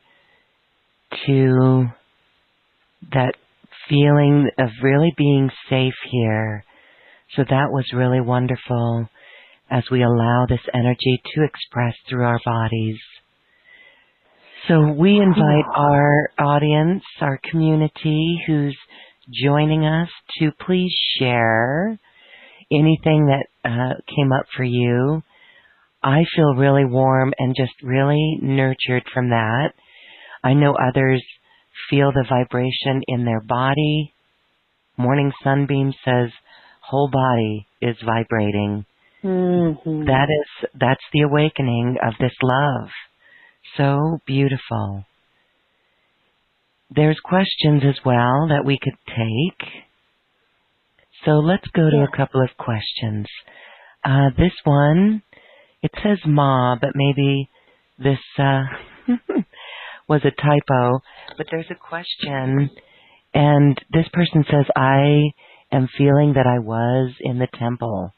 to that feeling of really being safe here. So that was really wonderful as we allow this energy to express through our bodies. So we invite our audience, our community who's joining us to please share anything that came up for you. I feel really warm and just really nurtured from that. I know others feel the vibration in their body. Morning Sunbeam says whole body is vibrating. That's the awakening of this love. So beautiful. There's questions as well that we could take. So let's go to a couple of questions. This one, it says Ma, but maybe this was a typo. But there's a question, and this person says, I am feeling that I was in the temple.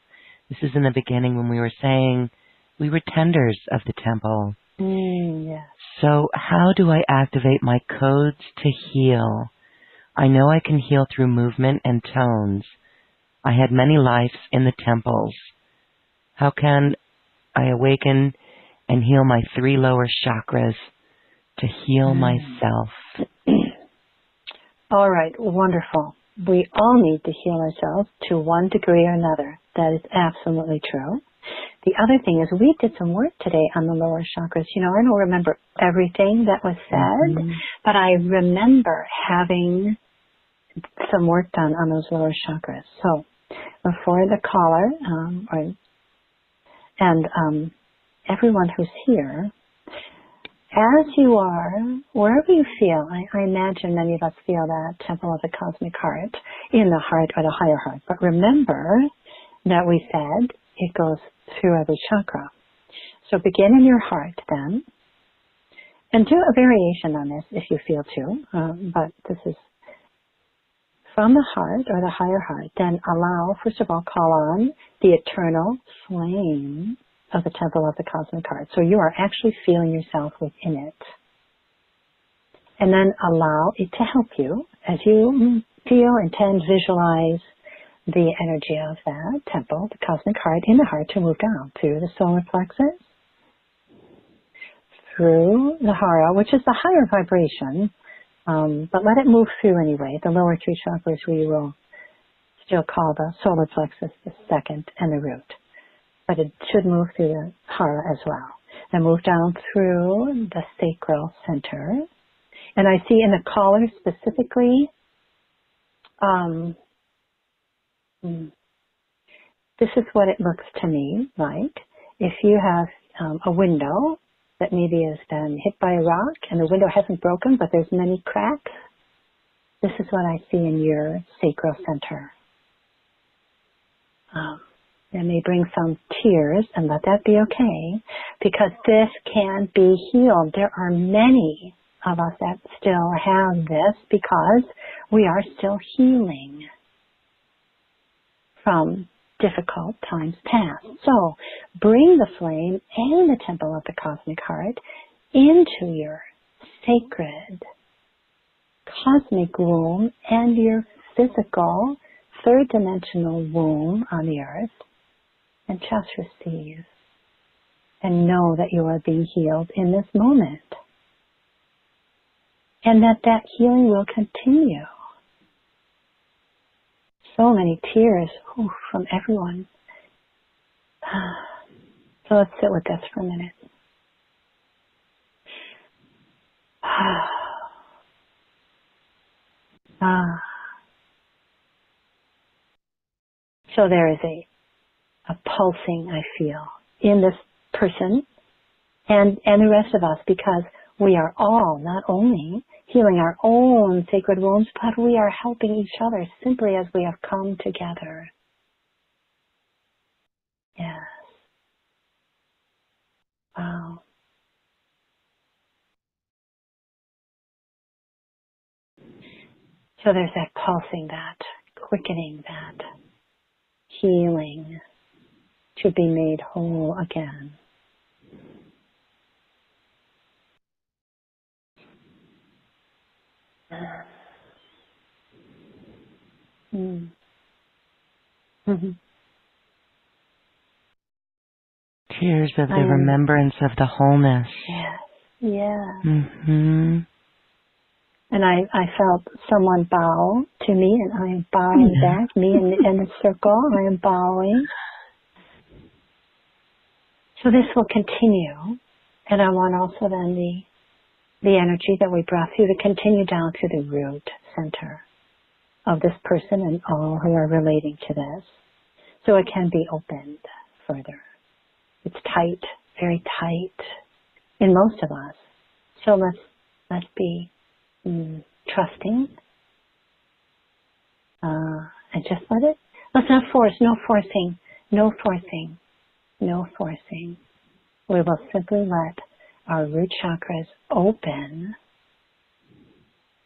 This is in the beginning when we were saying we were tenders of the temple. Yes. So how do I activate my codes to heal? I know I can heal through movement and tones. I had many lives in the temples. How can I awaken and heal my 3 lower chakras to heal myself? All right, wonderful. We all need to heal ourselves to one degree or another. That is absolutely true. The other thing is we did some work today on the lower chakras. You know, I don't remember everything that was said, but I remember having some work done on those lower chakras. So before the caller and everyone who's here, as you are, wherever you feel, I imagine many of us feel that temple of the cosmic heart in the heart or the higher heart. But remember that we said it goes through every chakra. So begin in your heart then, and do a variation on this if you feel to, but this is from the heart or the higher heart. Then allow, first of all, call on the eternal flame of the temple of the cosmic heart. So you are actually feeling yourself within it. And then allow it to help you as you feel, intend, visualize the energy of that temple, the cosmic heart, in the heart to move down through the solar plexus, through the hara, which is the higher vibration, but let it move through anyway. The lower 3 chakras we will still call the solar plexus the second and the root. But it should move through the hara as well. And move down through the sacral center. And I see in the collar specifically, this is what it looks to me like. If you have a window that maybe has been hit by a rock and the window hasn't broken, but there's many cracks, this is what I see in your sacral center. It may bring some tears, and let that be okay, because this can be healed. There are many of us that still have this because we are still healing from difficult times past. So bring the flame and the temple of the cosmic heart into your sacred cosmic womb and your physical third dimensional womb on the earth, and just receive and know that you are being healed in this moment, and that healing will continue. So many tears from everyone. So let's sit with this for a minute. So there is a pulsing, I feel, in this person and the rest of us, because we are all not only healing our own sacred wounds, but we are helping each other simply as we have come together. Yes. Wow. So there's that pulsing, that quickening, that healing to be made whole again. Mm-hmm. Tears of the remembrance of the wholeness. Yes. Yeah. Mm-hmm. And I felt someone bow to me, and I am bowing back. Me in the circle, I am bowing. So this will continue. And I want also then the energy that we brought through to continue down to the root center of this person and all who are relating to this. So it can be opened further. It's tight, very tight in most of us. So let's be trusting, and just let's not force, no forcing. We will simply let our root chakras open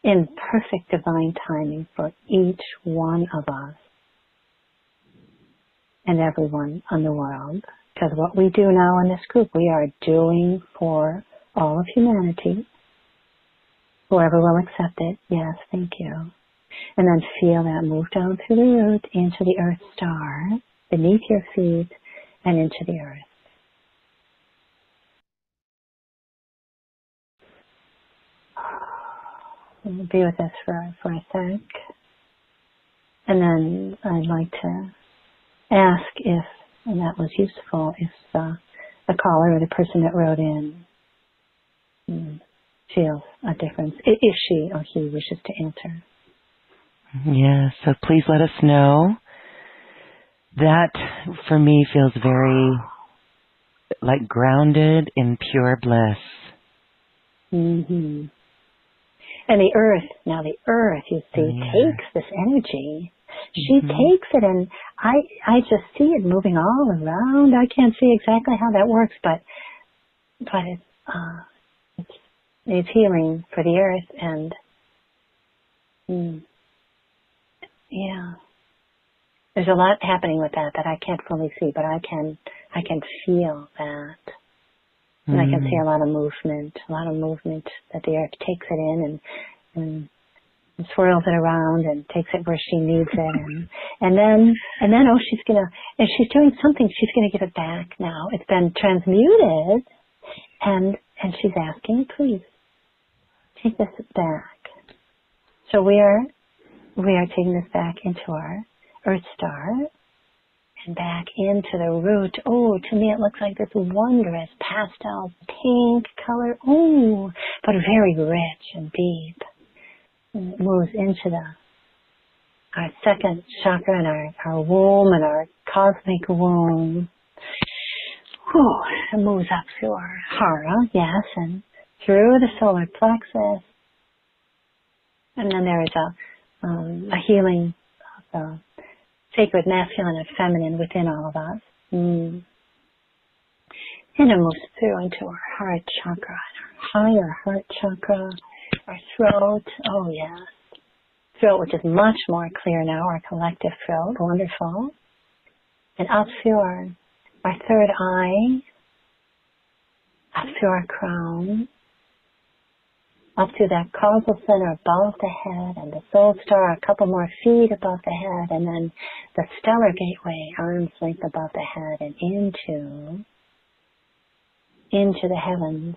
in perfect divine timing for each one of us and everyone in the world. Because what we do now in this group, we are doing for all of humanity. Whoever will accept it, yes, thank you. And then feel that move down through the root into the earth star, beneath your feet, and into the earth. We'll be with us for a sec. And then I'd like to ask if, and that was useful, if the caller or the person that wrote in feels a difference, if she or he wishes to answer. Yeah, so please let us know. That, for me, feels very, like, grounded in pure bliss. Mm-hmm. And the earth, you see, takes this energy. She takes it, and I just see it moving all around. I can't see exactly how that works, but it's healing for the earth, and there's a lot happening with that I can't fully see, but I can feel that. And I can see a lot of movement that the earth takes it in and swirls it around and takes it where she needs it. And then if she's doing something, she's going to give it back now. It's been transmuted, and she's asking, please, take this back. So we are taking this back into our earth star, and back into the root. Oh, to me it looks like this wondrous pastel pink color. Oh, but very rich and deep. And it moves into our second chakra and our womb and our cosmic womb. Oh, it moves up through our hara, yes, and through the solar plexus. And then there is a healing of the sacred masculine and feminine within all of us. And it moves through into our heart chakra, our higher heart chakra, our throat. Oh, yes. Throat, which is much more clear now, our collective throat. Wonderful. And up through our third eye, up through our crown, up to that causal center above the head, and the soul star a couple more feet above the head, and then the stellar gateway arm's length above the head, and into the heavens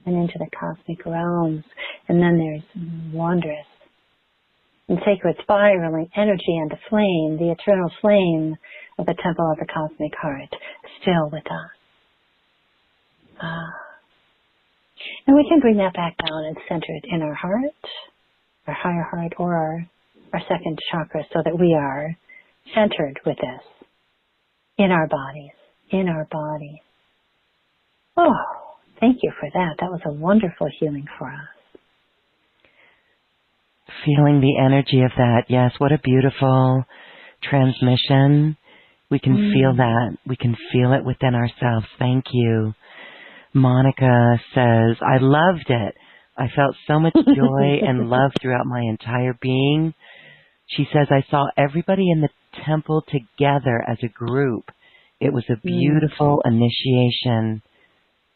and into the cosmic realms. And then there's wondrous and sacred spiraling energy and the flame, the eternal flame of the temple of the cosmic heart, still with us. And we can bring that back down and center it in our heart, our higher heart, or our second chakra, so that we are centered with this in our bodies. Oh, Thank you for that. That was a wonderful healing for us. Feeling the energy of that. Yes, what a beautiful transmission. We can feel that. We can feel it within ourselves. Thank you. Monica says, I loved it. I felt so much joy and love throughout my entire being. She says, I saw everybody in the temple together as a group. It was a beautiful initiation.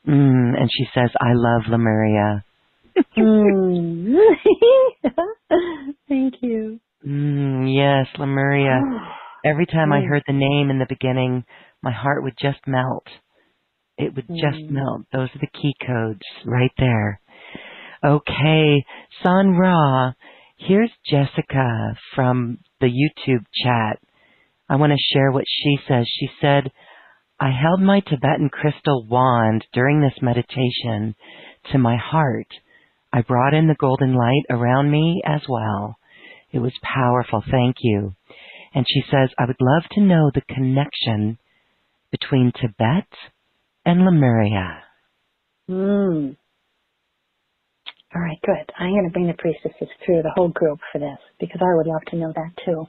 And she says, I love Lemuria. Thank you. Yes, Lemuria. Every time I heard the name in the beginning, my heart would just melt. It would just melt. Those are the key codes right there. Okay, SanRa, here's Jessica from the YouTube chat. I want to share what she says. She said, I held my Tibetan crystal wand during this meditation to my heart. I brought in the golden light around me as well. It was powerful. Thank you. And she says, I would love to know the connection between Tibet and Lemuria. All right, good. I'm going to bring the priestesses through the whole group for this because I would love to know that too.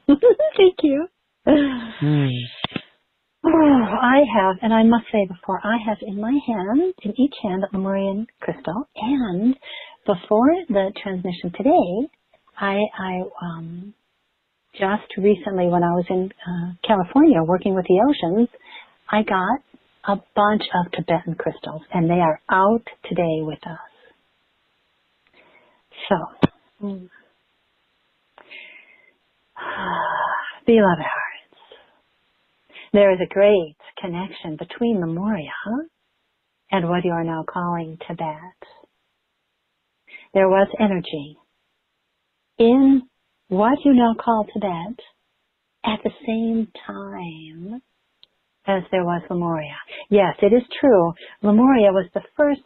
Thank you. I have, and I must say before, I have in my hand, in each hand, a Lemurian crystal. And before the transmission today, I just recently, when I was in California working with the oceans, I got a bunch of Tibetan crystals, and they are out today with us. So, beloved hearts, there is a great connection between Lemuria and what you are now calling Tibet. There was energy in what you now call Tibet at the same time as there was Lemuria. Yes, it is true. Lemuria was the first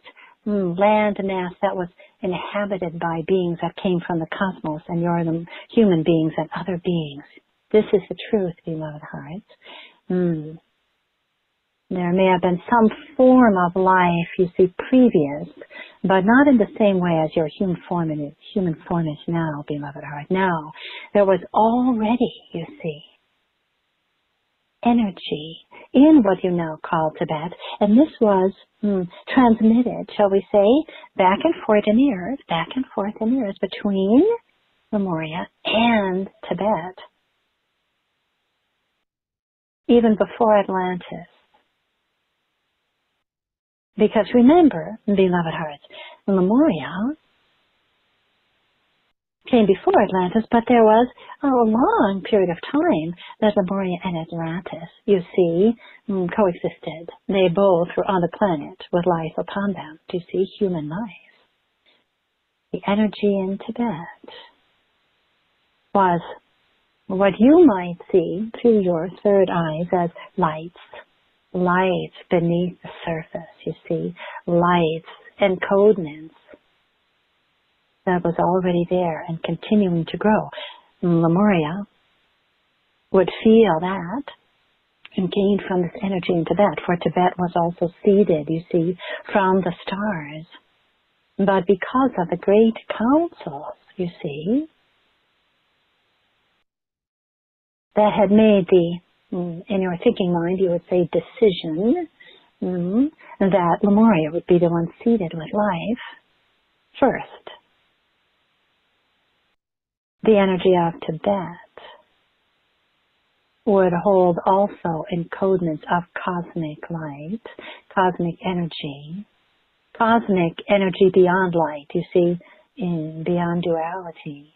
land mass that was inhabited by beings that came from the cosmos, and you're the human beings and other beings. This is the truth, beloved hearts. There may have been some form of life, you see, previous, but not in the same way as your human form is now, beloved heart. Now, there was already, you see, energy in what you now call Tibet, and this was transmitted, shall we say, back and forth in the earth between Lemuria and Tibet, even before Atlantis. Because remember, beloved hearts, Lemuria came before Atlantis, but there was a long period of time that Lemuria and Atlantis, you see, coexisted. They both were on the planet with life upon them, to see human life. The energy in Tibet was what you might see through your third eyes as lights beneath the surface, you see, lights, encodements that was already there and continuing to grow. Lemuria would feel that and gain from this energy in Tibet, for Tibet was also seeded, you see, from the stars. But because of the great councils, you see, that had made the, in your thinking mind, you would say decision, that Lemuria would be the one seeded with life first. The energy of Tibet would hold also encodements of cosmic light, cosmic energy beyond light, you see, beyond duality.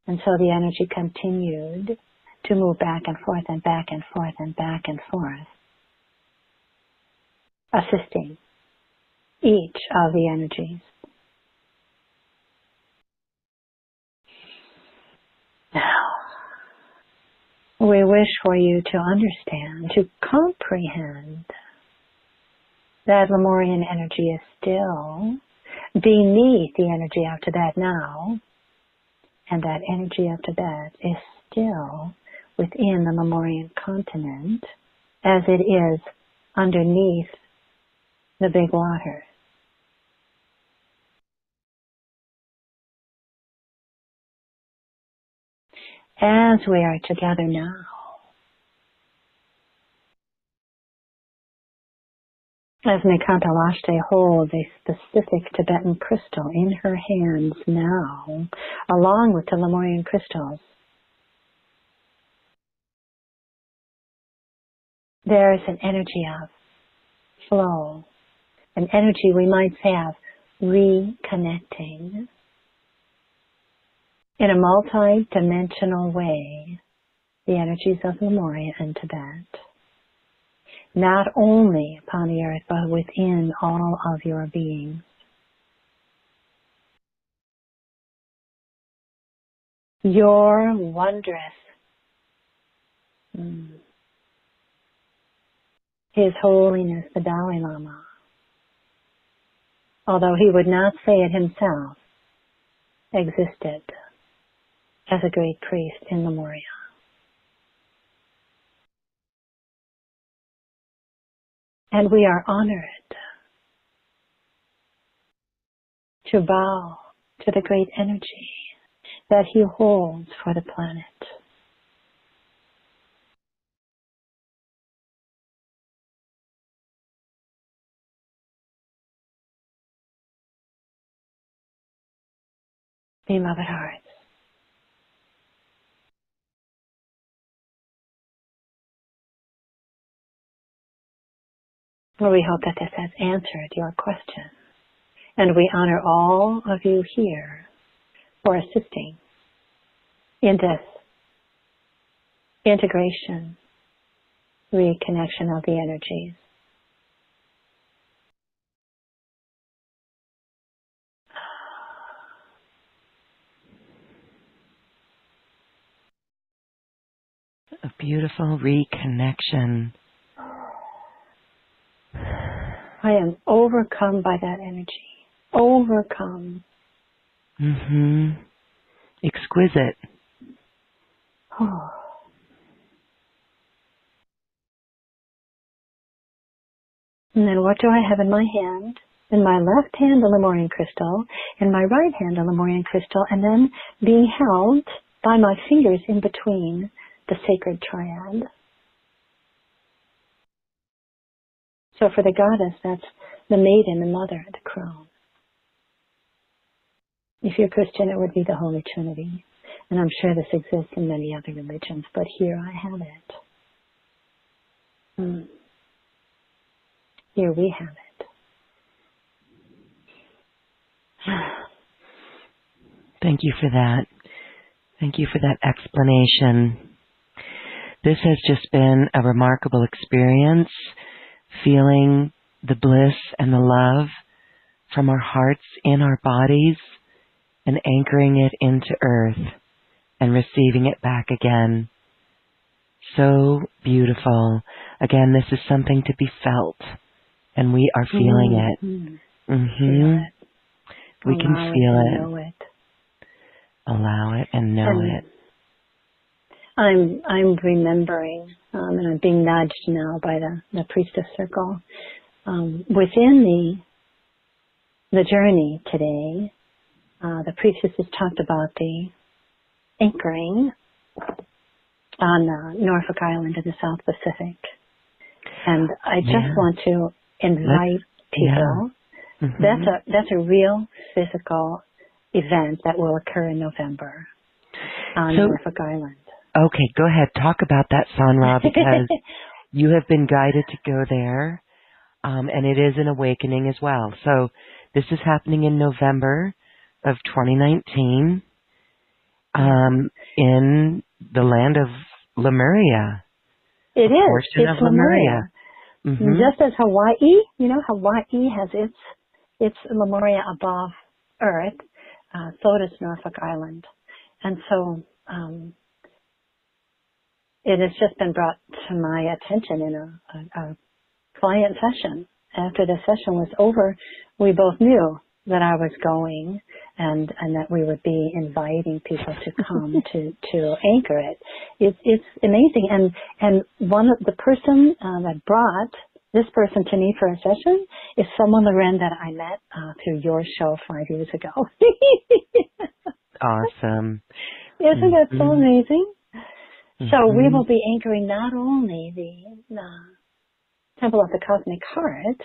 And so the energy continued to move back and forth and back and forth and back and forth, assisting each of the energies. Now, we wish for you to understand, to comprehend that Lemurian energy is still beneath the energy of Tibet now, and that energy of Tibet is still within the Lemurian continent, as it is underneath the big water. As we are together now, as Nikanta Lashte holds a specific Tibetan crystal in her hands now, along with the Lemurian crystals, there is an energy of flow, an energy we might say of reconnecting in a multi-dimensional way, the energies of Lemuria and Tibet, not only upon the earth, but within all of your beings. Your wondrous, His Holiness the Dalai Lama, although he would not say it himself, existed as a great priest in Lemuria. And we are honored to bow to the great energy that he holds for the planet. Beloved hearts, well, we hope that this has answered your question. And we honor all of you here for assisting in this integration, reconnection of the energies. A beautiful reconnection. I am overcome by that energy. Overcome. Exquisite. Oh. And then what do I have in my hand? In my left hand, a Lemurian crystal. In my right hand, a Lemurian crystal. And then being held by my fingers in between the sacred triad. So for the goddess, that's the maiden, the mother, the crone. If you're Christian, it would be the Holy Trinity. And I'm sure this exists in many other religions, but here I have it. Here we have it. Thank you for that. Thank you for that explanation. This has just been a remarkable experience, feeling the bliss and the love from our hearts in our bodies and anchoring it into earth and receiving it back again. So beautiful. Again, this is something to be felt, and we are feeling it. Feel it. We can feel it. Know it. Allow it and know it. I'm remembering, and I'm being nudged now by the Priestess Circle. Within the journey today, the priestesses talked about the anchoring on Norfolk Island in the South Pacific. And I just want to invite people. That's a real physical event that will occur in November on Norfolk Island. Okay, go ahead. Talk about that, SanRa, because you have been guided to go there, and it is an awakening as well. So this is happening in November of 2019 in the land of Lemuria. It is. It's Lemuria. Just as Hawaii, Hawaii has its Lemuria above Earth, so does Norfolk Island. And so it has just been brought to my attention in a client session. After the session was over, we both knew that I was going and that we would be inviting people to come to anchor it. It's amazing. And one of the person that brought this person to me for a session is someone, Loren, that I met through your show 5 years ago. Awesome. Isn't that so amazing? So we Mm-hmm. will be anchoring not only the Temple of the Cosmic Heart,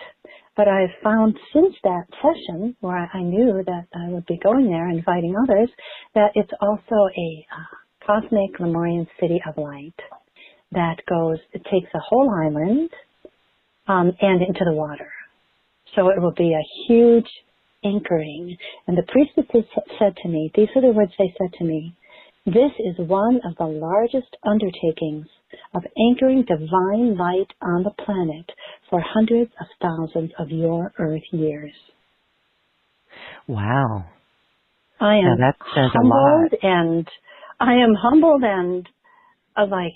but I've found since that session where I knew that I would be going there, inviting others, that it's also a cosmic Lemurian city of light that it takes a whole island and into the water. So it will be a huge anchoring. And the priestesses said to me, these are the words they said to me, this is one of the largest undertakings of anchoring divine light on the planet for hundreds of thousands of your Earth years. Wow. I am that says humbled, a lot. and I am humbled, and like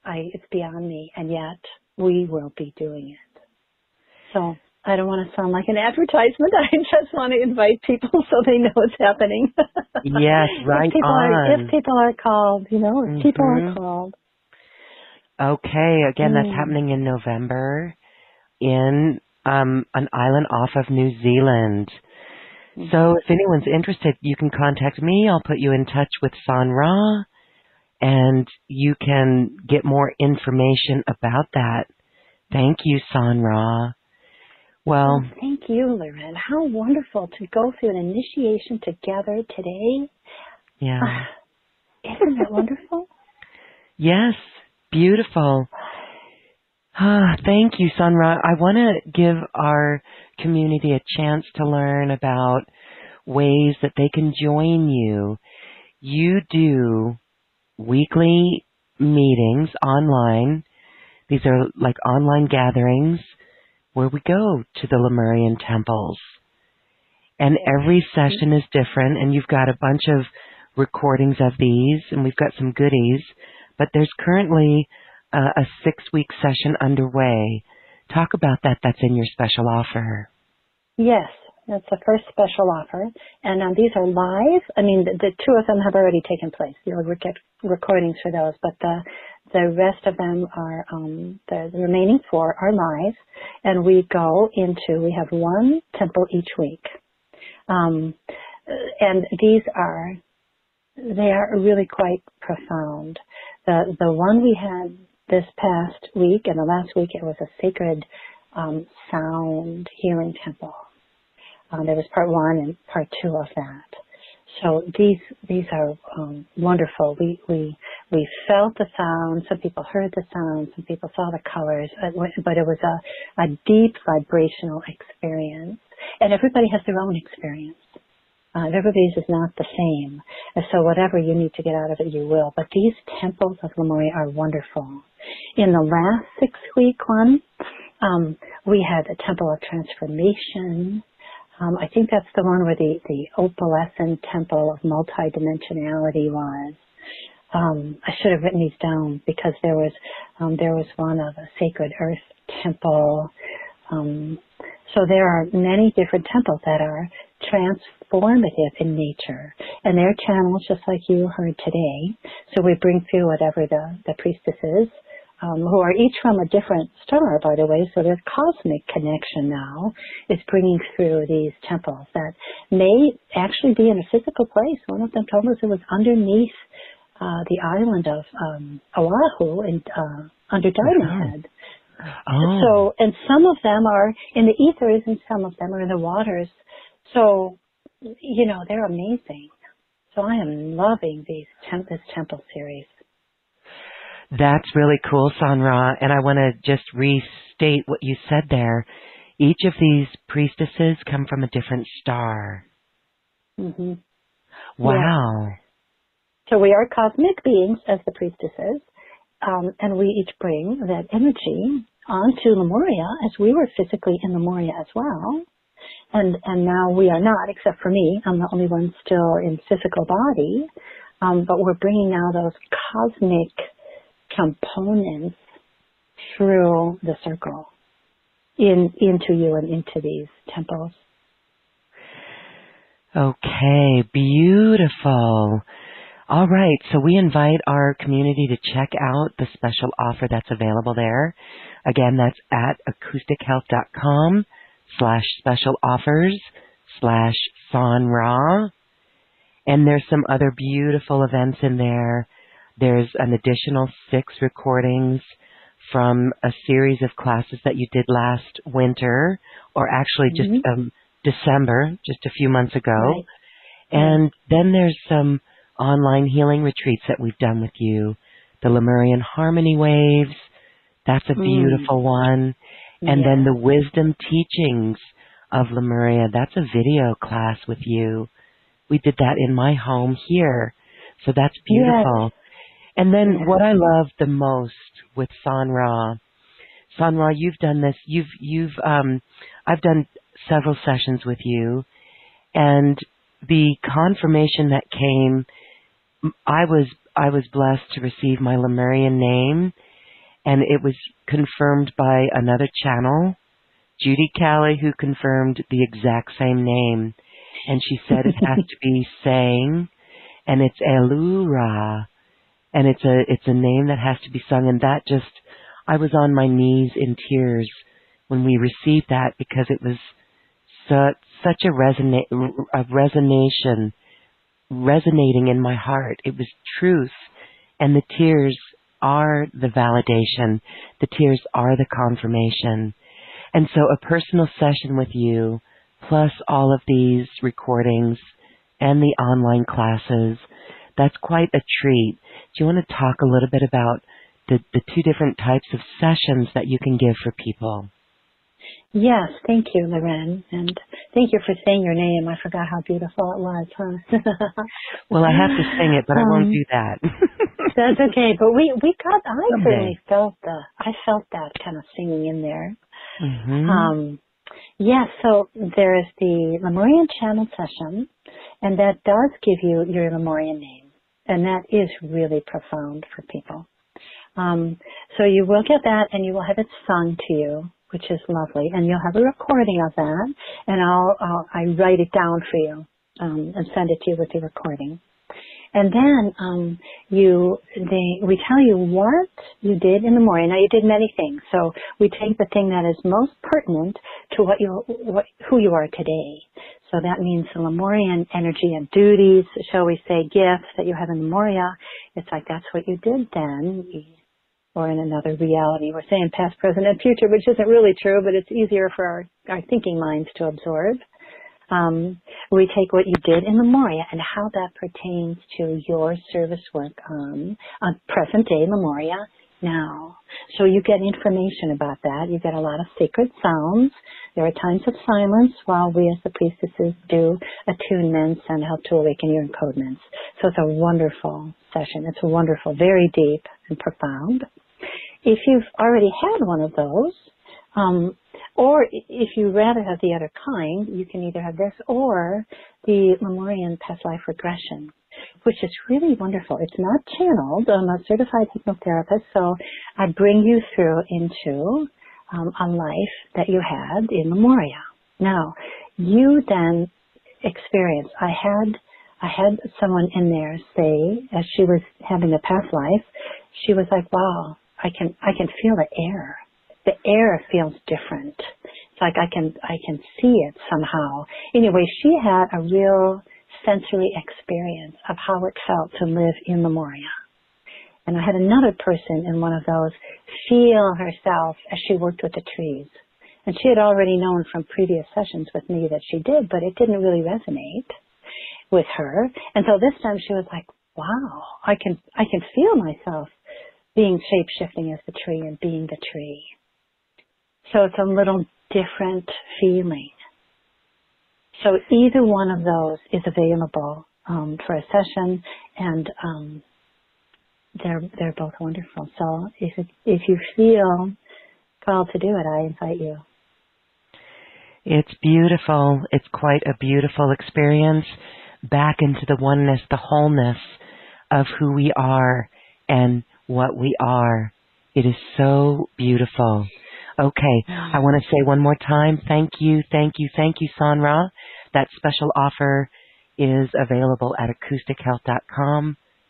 it's beyond me, and yet we will be doing it. So I don't want to sound like an advertisement. I just want to invite people so they know it's happening. Yes, right if people are called, if people are called. Okay, again, that's happening in November in an island off of New Zealand. So if anyone's interested, you can contact me. I'll put you in touch with SanRa, and you can get more information about that. Thank you, SanRa. Well, thank you, Loren. How wonderful to go through an initiation together today. Yeah. Isn't that wonderful? Yes, beautiful. Thank you, SanRa. I want to give our community a chance to learn about ways that they can join you. You do weekly meetings online. These are like online gatherings where we go to the Lemurian temples. And every session is different, and you've got a bunch of recordings of these, and we've got some goodies. But there's currently a 6-week session underway. Talk about that. That's in your special offer. Yes, that's the first special offer. And these are live. I mean, the two of them have already taken place. You'll get recordings for those, but the rest of them are, the remaining 4 are live. And we have one temple each week. And they are really quite profound. The one we had this past week and the last week, it was a sacred sound healing temple. There was part 1 and part 2 of that. So these are wonderful. We felt the sound. Some people heard the sound. Some people saw the colors. But it was a deep vibrational experience. And everybody has their own experience. Everybody's is not the same. And so whatever you need to get out of it, you will. But these temples of Lemuria are wonderful. In the last 6-week one, we had a temple of transformation. I think that's the one where the opalescent temple of multidimensionality was. I should have written these down because there was one of a sacred earth temple. So there are many different temples that are transformative in nature, and they're channels just like you heard today. So we bring through whatever the priestesses, who are each from a different star, by the way, so their cosmic connection now is bringing through these temples that may actually be in a physical place. One of them told us it was underneath the island of Oahu and under Diamond Head. Oh. So, and some of them are in the ethers and some of them are in the waters. So, they're amazing. So I am loving this temple series. That's really cool, SanRa. And I want to just restate what you said there. Each of these priestesses come from a different star. Mm-hmm. Wow. Yeah. So we are cosmic beings as the priestesses, and we each bring that energy onto Lemuria as we were physically in Lemuria as well. And now we are not, except for me. I'm the only one still in physical body. But we're bringing now those cosmic components through the circle into you and into these temples. Okay, beautiful. All right, so we invite our community to check out the special offer that's available there. Again, that's at acoustichealth.com/special offers/SanRa. And there's some other beautiful events in there. There's an additional 6 recordings from a series of classes that you did last winter, or actually just December, just a few months ago. Right. And then there's some online healing retreats that we've done with you. The Lemurian Harmony Waves, that's a beautiful one. And then the Wisdom Teachings of Lemuria, that's a video class with you. We did that in my home here. So that's beautiful. Yes. And then what I love the most with SanRa, you've done this. I've done several sessions with you, and the confirmation that came, I was blessed to receive my Lemurian name, and it was confirmed by another channel, Judy Callie, who confirmed the exact same name, and she said it has to be sang, and it's Elura. And it's a name that has to be sung, and that just, I was on my knees in tears when we received that, because it was such a resonating in my heart. It was truth, and the tears are the validation. The tears are the confirmation. And so a personal session with you, plus all of these recordings and the online classes, that's quite a treat. Do you want to talk a little bit about the 2 different types of sessions that you can give for people? Yes, thank you, Loren, and thank you for saying your name. I forgot how beautiful it was, huh? Well, I have to sing it, but I won't do that. That's okay, but I certainly felt that kind of singing in there. So there is the Lemurian channel session, and that does give you your Lemurian name. And that is really profound for people. So you will get that, and you will have it sung to you, which is lovely. And you'll have a recording of that, and I write it down for you and send it to you with the recording. And then we tell you what you did in the morning. Now, you did many things, so we take the thing that is most pertinent to who you are today. So that means the Lemurian energy and duties, shall we say, gifts that you have in Lemuria. It's like that's what you did then, or in another reality. We're saying past, present, and future, which isn't really true, but it's easier for our thinking minds to absorb. We take what you did in Lemuria and how that pertains to your service work on present-day Lemuria now. So you get information about that. You get a lot of sacred sounds. There are times of silence while we as the priestesses do attunements and help to awaken your encodements. So it's a wonderful session. It's wonderful, very deep and profound. If you've already had one of those, or if you rather have the other kind, you can either have this or the Lemurian past life regression, which is really wonderful. It's not channeled. I'm a certified hypnotherapist, so I bring you through into a life that you had in Lemuria. Now, you then experience. I had someone in there say, as she was having a past life, she was like, "Wow, I can feel the air. The air feels different. It's like I can see it somehow." Anyway, she had a real sensory experience of how it felt to live in Lemuria. And I had another person in one of those feel herself as she worked with the trees. And she had already known from previous sessions with me that she did, but it didn't really resonate with her. And so this time she was like, "Wow, I can feel myself being shape-shifting as the tree and being the tree." So it's a little different feeling. So either one of those is available for a session, and they're both wonderful. So if you feel called to do it, I invite you. It's beautiful. It's quite a beautiful experience back into the oneness, the wholeness of who we are and what we are. It is so beautiful. Okay, I want to say one more time, thank you, SanRa. That special offer is available at acoustichealth.com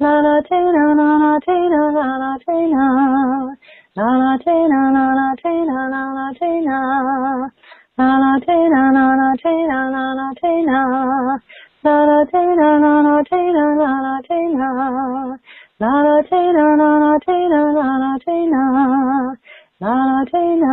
la la tina, la la tina, la la tina, la la tina, la la tina, la la tina, la la tina, la la tina, la la tina, la la tina, la la tina, la la tina, la la tina, la la tina, la la tina, la la tina.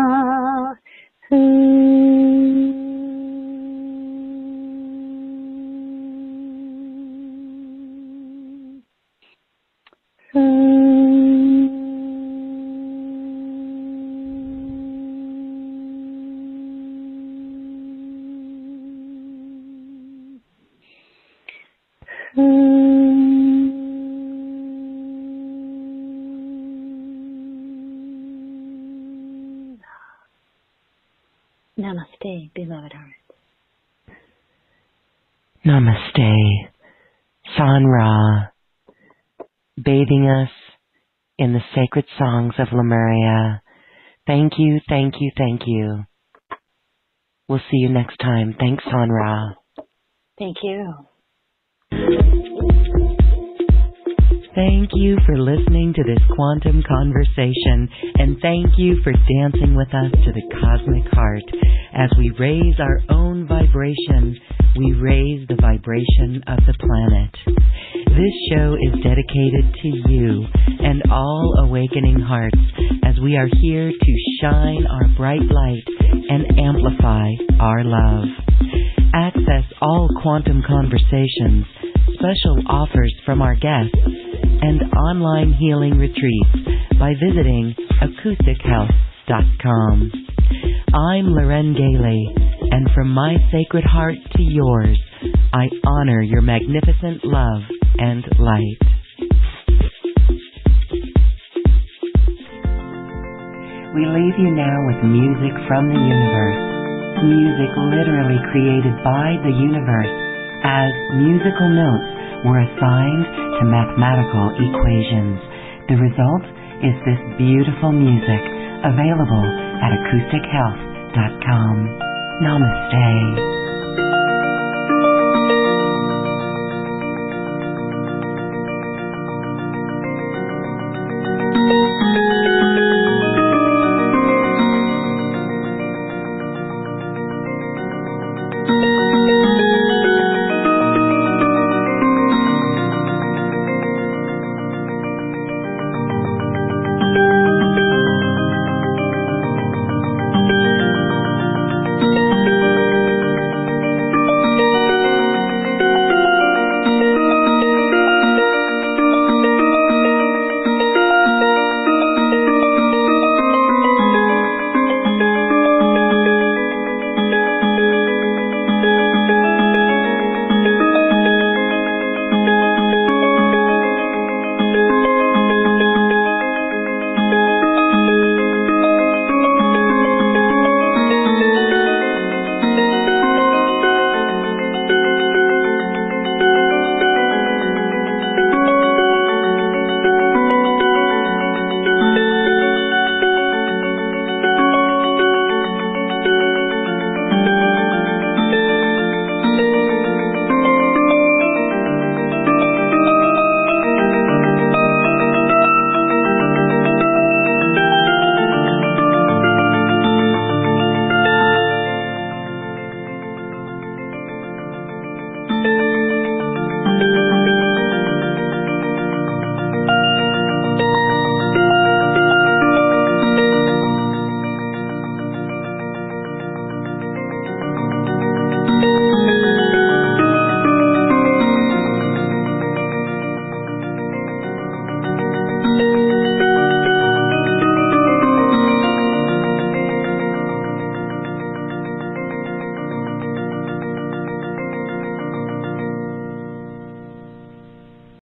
Namaste, beloved heart. Namaste. SanRa, bathing us in the sacred songs of Lemuria. Thank you, thank you, thank you. We'll see you next time. Thanks, SanRa. Thank you. Thank you for listening to this quantum conversation, and thank you for dancing with us to the cosmic heart. As we raise our own vibration, we raise the vibration of the planet. This show is dedicated to you and all awakening hearts, as we are here to shine our bright light and amplify our love. Access all quantum conversations, special offers from our guests, and online healing retreats by visiting acoustichealth.com. I'm Loren Gailey, and from my sacred heart to yours, I honor your magnificent love and light. We leave you now with music from the universe, music literally created by the universe, as musical notes were assigned to mathematical equations. The result is this beautiful music, available at acoustichealth.com. Namaste.